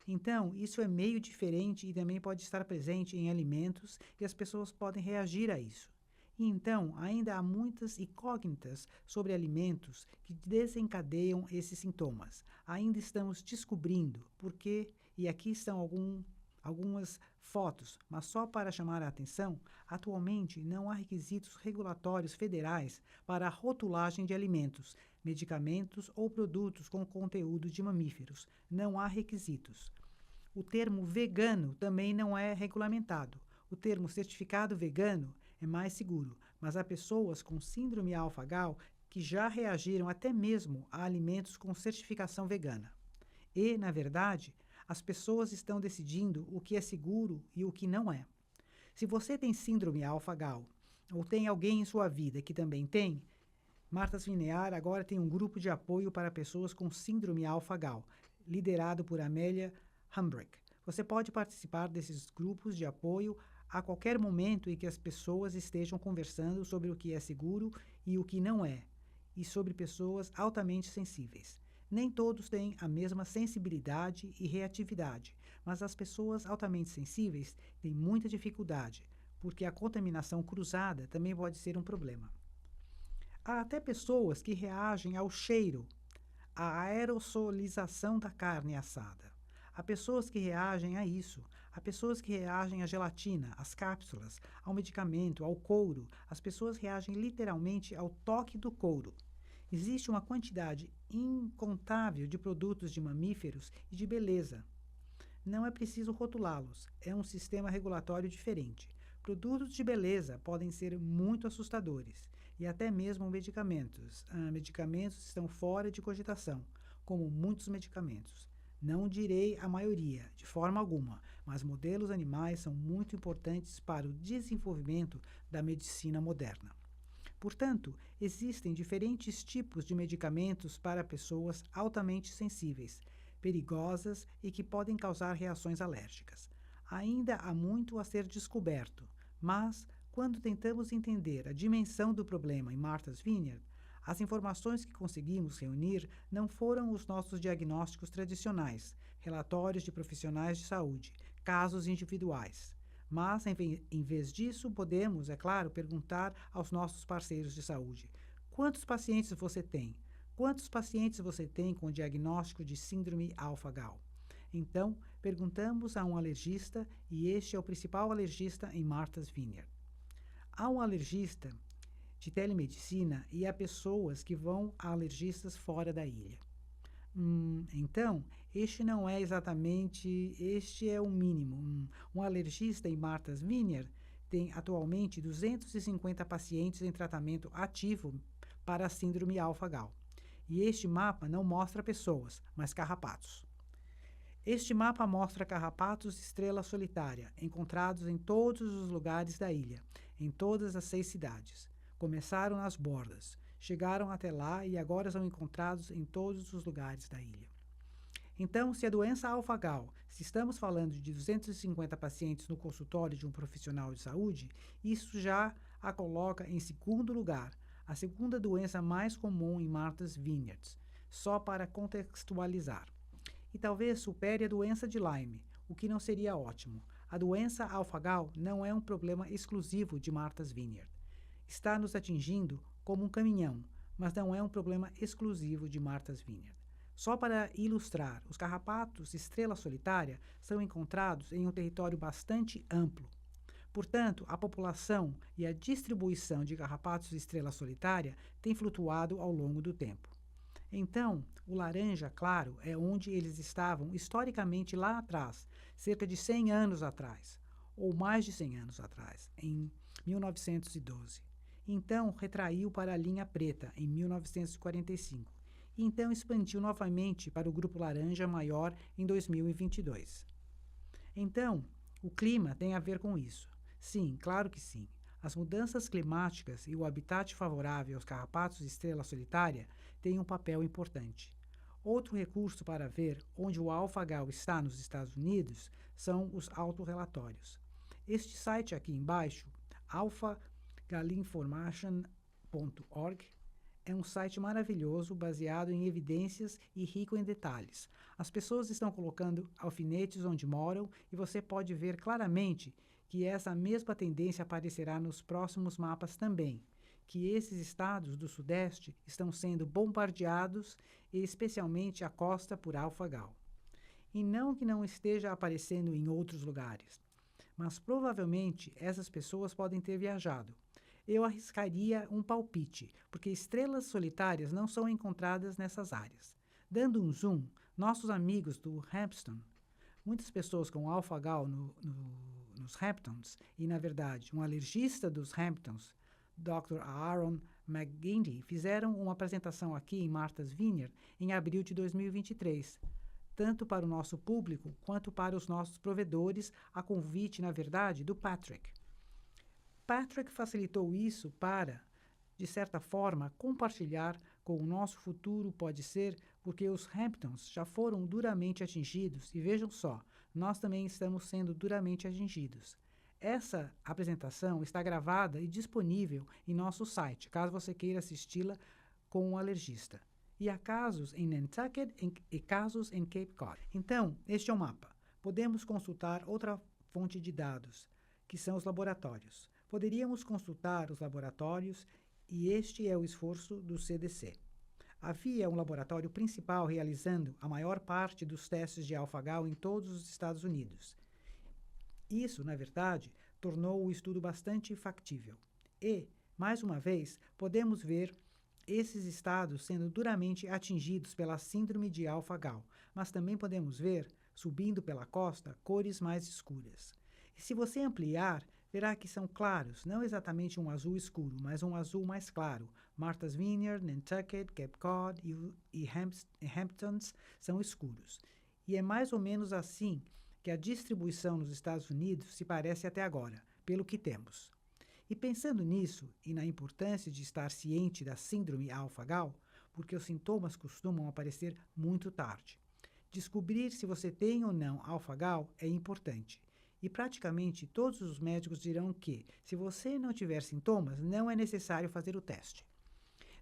Speaker 1: Então, isso é meio diferente e também pode estar presente em alimentos e as pessoas podem reagir a isso. E então, ainda há muitas incógnitas sobre alimentos que desencadeiam esses sintomas. Ainda estamos descobrindo por quê, e aqui estão algumas fotos, mas só para chamar a atenção, atualmente não há requisitos regulatórios federais para a rotulagem de alimentos, medicamentos ou produtos com conteúdo de mamíferos. Não há requisitos. O termo vegano também não é regulamentado. O termo certificado vegano é mais seguro, mas há pessoas com síndrome alfa-gal que já reagiram até mesmo a alimentos com certificação vegana. E, na verdade, as pessoas estão decidindo o que é seguro e o que não é. Se você tem síndrome alfa-gal ou tem alguém em sua vida que também tem, Martha's Vineyard agora tem um grupo de apoio para pessoas com síndrome alfa-gal, liderado por Amélia Humbrick. Você pode participar desses grupos de apoio a qualquer momento em que as pessoas estejam conversando sobre o que é seguro e o que não é, e sobre pessoas altamente sensíveis. Nem todos têm a mesma sensibilidade e reatividade, mas as pessoas altamente sensíveis têm muita dificuldade, porque a contaminação cruzada também pode ser um problema. Há até pessoas que reagem ao cheiro, à aerosolização da carne assada. Há pessoas que reagem a isso. Há pessoas que reagem à gelatina, às cápsulas, ao medicamento, ao couro. As pessoas reagem literalmente ao toque do couro. Existe uma quantidade incontável de produtos de mamíferos e de beleza. Não é preciso rotulá-los. É um sistema regulatório diferente. Produtos de beleza podem ser muito assustadores. E até mesmo medicamentos. Medicamentos estão fora de cogitação, como muitos medicamentos. Não direi a maioria, de forma alguma, mas modelos animais são muito importantes para o desenvolvimento da medicina moderna. Portanto, existem diferentes tipos de medicamentos para pessoas altamente sensíveis, perigosas e que podem causar reações alérgicas. Ainda há muito a ser descoberto, mas, quando tentamos entender a dimensão do problema em Martha's Vineyard, as informações que conseguimos reunir não foram os nossos diagnósticos tradicionais, relatórios de profissionais de saúde, casos individuais. Mas, em vez disso, podemos, é claro, perguntar aos nossos parceiros de saúde: quantos pacientes você tem? Quantos pacientes você tem com o diagnóstico de síndrome alfa-gal? Então, perguntamos a um alergista, e este é o principal alergista em Martha's Vineyard. Há um alergista de telemedicina e há pessoas que vão a alergistas fora da ilha. Então, este não é exatamente, este é o mínimo. Um alergista em Martha's Vineyard tem atualmente 250 pacientes em tratamento ativo para a síndrome alfa-gal. E este mapa não mostra pessoas, mas carrapatos. Este mapa mostra carrapatos estrela solitária, encontrados em todos os lugares da ilha, em todas as 6 cidades. Começaram nas bordas, chegaram até lá e agora são encontrados em todos os lugares da ilha. Então, se a doença alfa-gal, se estamos falando de 250 pacientes no consultório de um profissional de saúde, isso já a coloca em segundo lugar, a segunda doença mais comum em Martha's Vineyard, só para contextualizar. E talvez supere a doença de Lyme, o que não seria ótimo. A doença alfa-gal não é um problema exclusivo de Martha's Vineyard. Está nos atingindo como um caminhão, mas não é um problema exclusivo de Martha's Vineyard. Só para ilustrar, os carrapatos estrela solitária são encontrados em um território bastante amplo. Portanto, a população e a distribuição de carrapatos estrela solitária tem flutuado ao longo do tempo. Então, o laranja claro é onde eles estavam historicamente lá atrás, cerca de 100 anos atrás, ou mais de 100 anos atrás, em 1912. Então, retraiu para a linha preta, em 1945. E então expandiu novamente para o grupo laranja maior em 2022. Então, o clima tem a ver com isso. Sim, claro que sim. As mudanças climáticas e o habitat favorável aos carrapatos estrela solitária tem um papel importante. Outro recurso para ver onde o alfa-gal está nos Estados Unidos são os autorrelatórios. Este site aqui embaixo, alphagalinformation.org, é um site maravilhoso, baseado em evidências e rico em detalhes. As pessoas estão colocando alfinetes onde moram e você pode ver claramente que essa mesma tendência aparecerá nos próximos mapas também, que esses estados do Sudeste estão sendo bombardeados, e especialmente a costa, por alfa-gal. E não que não esteja aparecendo em outros lugares, mas provavelmente essas pessoas podem ter viajado. Eu arriscaria um palpite, porque estrelas solitárias não são encontradas nessas áreas. Dando um zoom, nossos amigos do Hampton, muitas pessoas com alfa-gal nos Hamptons, e na verdade um alergista dos Hamptons, Dr. Aaron McGinty, fizeram uma apresentação aqui em Martha's Vineyard em abril de 2023, tanto para o nosso público quanto para os nossos provedores, a convite, na verdade, do Patrick. Patrick facilitou isso para, de certa forma, compartilhar com o nosso futuro, pode ser, porque os Hamptons já foram duramente atingidos e vejam só, nós também estamos sendo duramente atingidos. Essa apresentação está gravada e disponível em nosso site, caso você queira assisti-la com um alergista. E há casos em Nantucket e casos em Cape Cod. Então, este é o mapa. Podemos consultar outra fonte de dados, que são os laboratórios. Poderíamos consultar os laboratórios e este é o esforço do CDC. Havia um laboratório principal realizando a maior parte dos testes de alfa-gal em todos os Estados Unidos. Isso, na verdade, tornou o estudo bastante factível. E, mais uma vez, podemos ver esses estados sendo duramente atingidos pela síndrome de alfa-gal, mas também podemos ver, subindo pela costa, cores mais escuras. E se você ampliar, verá que são claros, não exatamente um azul escuro, mas um azul mais claro. Martha's Vineyard, Nantucket, Cape Cod e Hamptons são escuros. E é mais ou menos assim que a distribuição nos Estados Unidos se parece até agora, pelo que temos. E pensando nisso e na importância de estar ciente da síndrome alfa-gal, porque os sintomas costumam aparecer muito tarde. Descobrir se você tem ou não alfa-gal é importante. E praticamente todos os médicos dirão que, se você não tiver sintomas, não é necessário fazer o teste.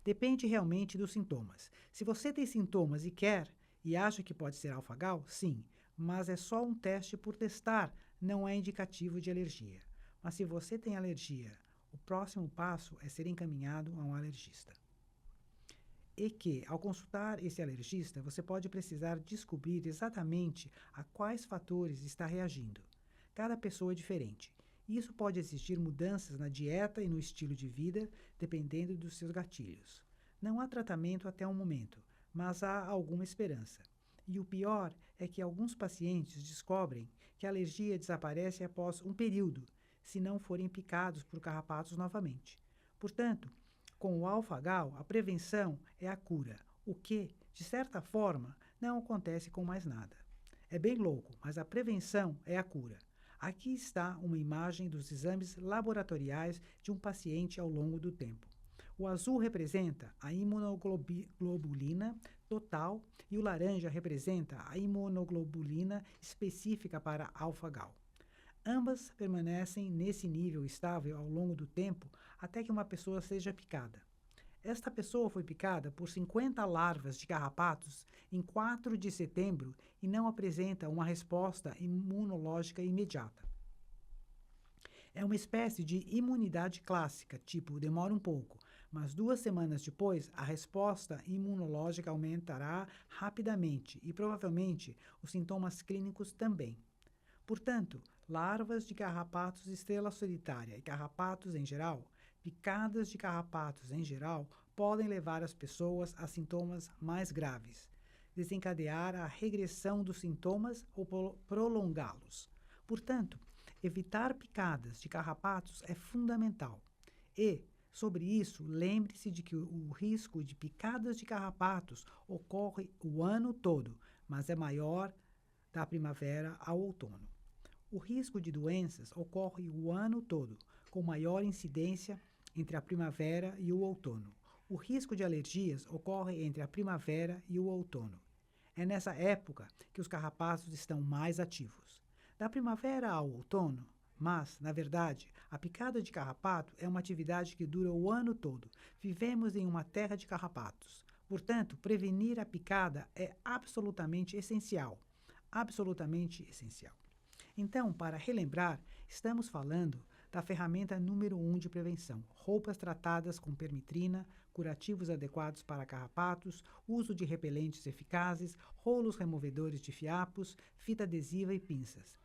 Speaker 1: Depende realmente dos sintomas. Se você tem sintomas e quer, e acha que pode ser alfa-gal, sim, mas é só um teste por testar, não é indicativo de alergia. Mas se você tem alergia, o próximo passo é ser encaminhado a um alergista. E que, ao consultar esse alergista, você pode precisar descobrir exatamente a quais fatores está reagindo. Cada pessoa é diferente. Isso pode exigir mudanças na dieta e no estilo de vida, dependendo dos seus gatilhos. Não há tratamento até o momento, mas há alguma esperança. E o pior é que alguns pacientes descobrem que a alergia desaparece após um período, se não forem picados por carrapatos novamente. Portanto, com o alfa-gal, a prevenção é a cura, o que, de certa forma, não acontece com mais nada. É bem louco, mas a prevenção é a cura. Aqui está uma imagem dos exames laboratoriais de um paciente ao longo do tempo. O azul representa a imunoglobulina total e o laranja representa a imunoglobulina específica para alfa-gal. Ambas permanecem nesse nível estável ao longo do tempo até que uma pessoa seja picada. Esta pessoa foi picada por 50 larvas de carrapatos em 4 de setembro e não apresenta uma resposta imunológica imediata. É uma espécie de imunidade clássica, tipo, demora um pouco, mas 2 semanas depois, a resposta imunológica aumentará rapidamente e provavelmente os sintomas clínicos também. Portanto, larvas de carrapatos estrela solitária e carrapatos em geral, picadas de carrapatos em geral, podem levar as pessoas a sintomas mais graves, desencadear a regressão dos sintomas ou prolongá-los. Portanto, evitar picadas de carrapatos é fundamental. E, sobre isso, lembre-se de que o risco de picadas de carrapatos ocorre o ano todo, mas é maior da primavera ao outono. O risco de doenças ocorre o ano todo, com maior incidência entre a primavera e o outono. O risco de alergias ocorre entre a primavera e o outono. É nessa época que os carrapatos estão mais ativos. Da primavera ao outono, mas, na verdade, a picada de carrapato é uma atividade que dura o ano todo. Vivemos em uma terra de carrapatos. Portanto, prevenir a picada é absolutamente essencial. Absolutamente essencial. Então, para relembrar, estamos falando da ferramenta número 1 de prevenção: roupas tratadas com permetrina, curativos adequados para carrapatos, uso de repelentes eficazes, rolos removedores de fiapos, fita adesiva e pinças.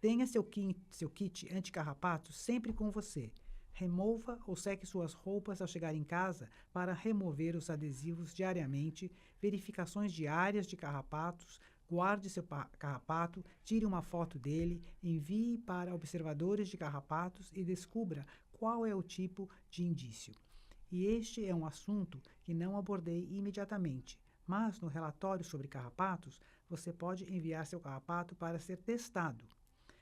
Speaker 1: Tenha seu kit anti-carrapatos sempre com você. Remova ou seque suas roupas ao chegar em casa para remover os adesivos diariamente, verificações diárias de carrapatos, guarde seu carrapato, tire uma foto dele, envie para observadores de carrapatos e descubra qual é o tipo de indício. E este é um assunto que não abordei imediatamente, mas no relatório sobre carrapatos, você pode enviar seu carrapato para ser testado.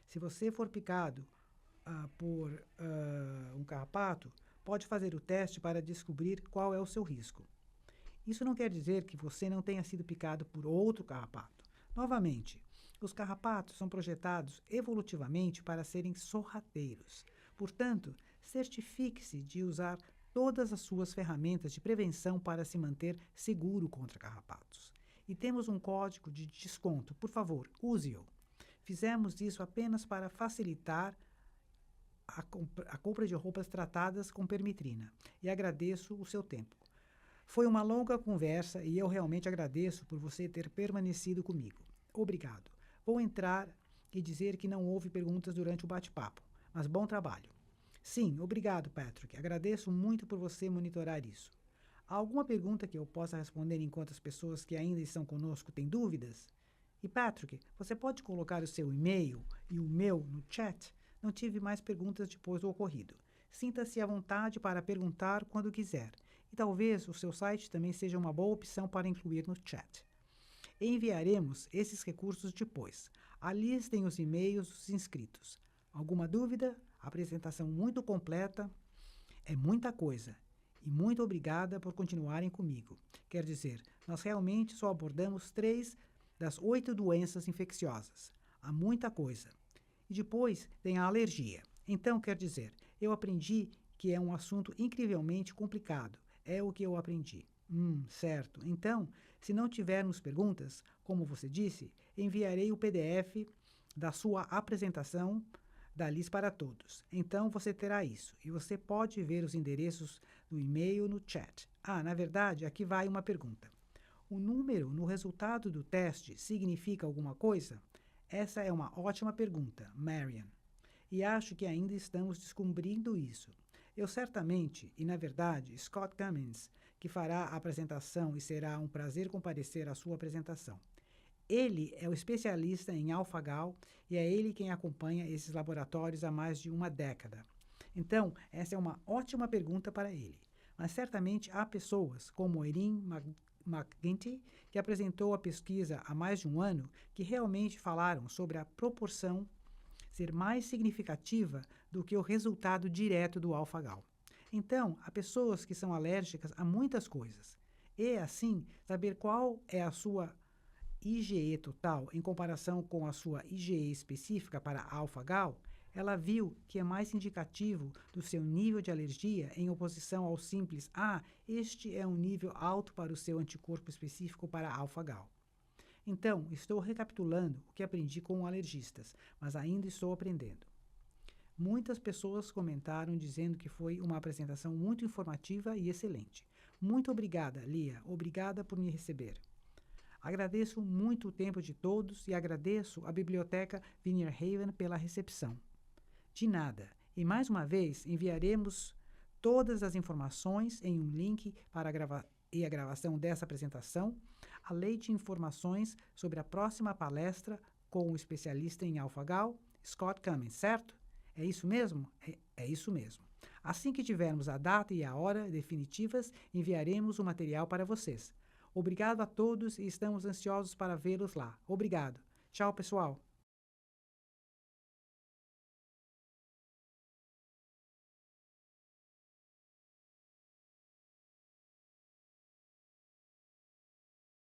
Speaker 1: Se você for picado por um carrapato, pode fazer o teste para descobrir qual é o seu risco. Isso não quer dizer que você não tenha sido picado por outro carrapato. Novamente, os carrapatos são projetados evolutivamente para serem sorrateiros. Portanto, certifique-se de usar todas as suas ferramentas de prevenção para se manter seguro contra carrapatos. E temos um código de desconto. Por favor, use-o. Fizemos isso apenas para facilitar a compra de roupas tratadas com permetrina. E agradeço o seu tempo. Foi uma longa conversa e eu realmente agradeço por você ter permanecido comigo. Obrigado. Vou entrar e dizer que não houve perguntas durante o bate-papo, mas bom trabalho. Sim, obrigado, Patrick. Agradeço muito por você monitorar isso. Há alguma pergunta que eu possa responder enquanto as pessoas que ainda estão conosco têm dúvidas? E Patrick, você pode colocar o seu e-mail e o meu no chat? Não tive mais perguntas depois do ocorrido. Sinta-se à vontade para perguntar quando quiser. E talvez o seu site também seja uma boa opção para incluir no chat. Enviaremos esses recursos depois. Ali tem os e-mails dos inscritos. Alguma dúvida? Apresentação muito completa. É muita coisa. E muito obrigada por continuarem comigo. Quer dizer, nós realmente só abordamos 3 das 8 doenças infecciosas. Há muita coisa. E depois tem a alergia. Então, quer dizer, eu aprendi que é um assunto incrivelmente complicado. É o que eu aprendi. Certo. Então, se não tivermos perguntas, como você disse, enviarei o PDF da sua apresentação da Liz para todos. Então, você terá isso. E você pode ver os endereços do e-mail no chat. Na verdade, aqui vai uma pergunta. O número no resultado do teste significa alguma coisa? Essa é uma ótima pergunta, Marian. E acho que ainda estamos descobrindo isso. Eu certamente, e na verdade, Scott Cummins, que fará a apresentação e será um prazer comparecer à sua apresentação. Ele é o especialista em alfa-gal e é ele quem acompanha esses laboratórios há mais de uma década. Então, essa é uma ótima pergunta para ele. Mas certamente há pessoas, como Erin McGinty, que apresentou a pesquisa há mais de um ano, que realmente falaram sobre a proporção ser mais significativa do que o resultado direto do alfa-gal. Então, há pessoas que são alérgicas a muitas coisas. E, assim, saber qual é a sua IgE total em comparação com a sua IgE específica para alfa-gal, ela viu que é mais indicativo do seu nível de alergia em oposição ao simples este é um nível alto para o seu anticorpo específico para alfa-gal. Então, estou recapitulando o que aprendi com alergistas, mas ainda estou aprendendo. Muitas pessoas comentaram dizendo que foi uma apresentação muito informativa e excelente. Muito obrigada, Lia. Obrigada por me receber. Agradeço muito o tempo de todos e agradeço à Biblioteca Vineyard Haven pela recepção. De nada. E mais uma vez enviaremos todas as informações em um link para a gravação dessa apresentação, além de informações sobre a próxima palestra com o especialista em alfa-gal, Scott Cummins, certo? É isso mesmo? É isso mesmo. Assim que tivermos a data e a hora definitivas, enviaremos o material para vocês. Obrigado a todos e estamos ansiosos para vê-los lá. Obrigado. Tchau, pessoal.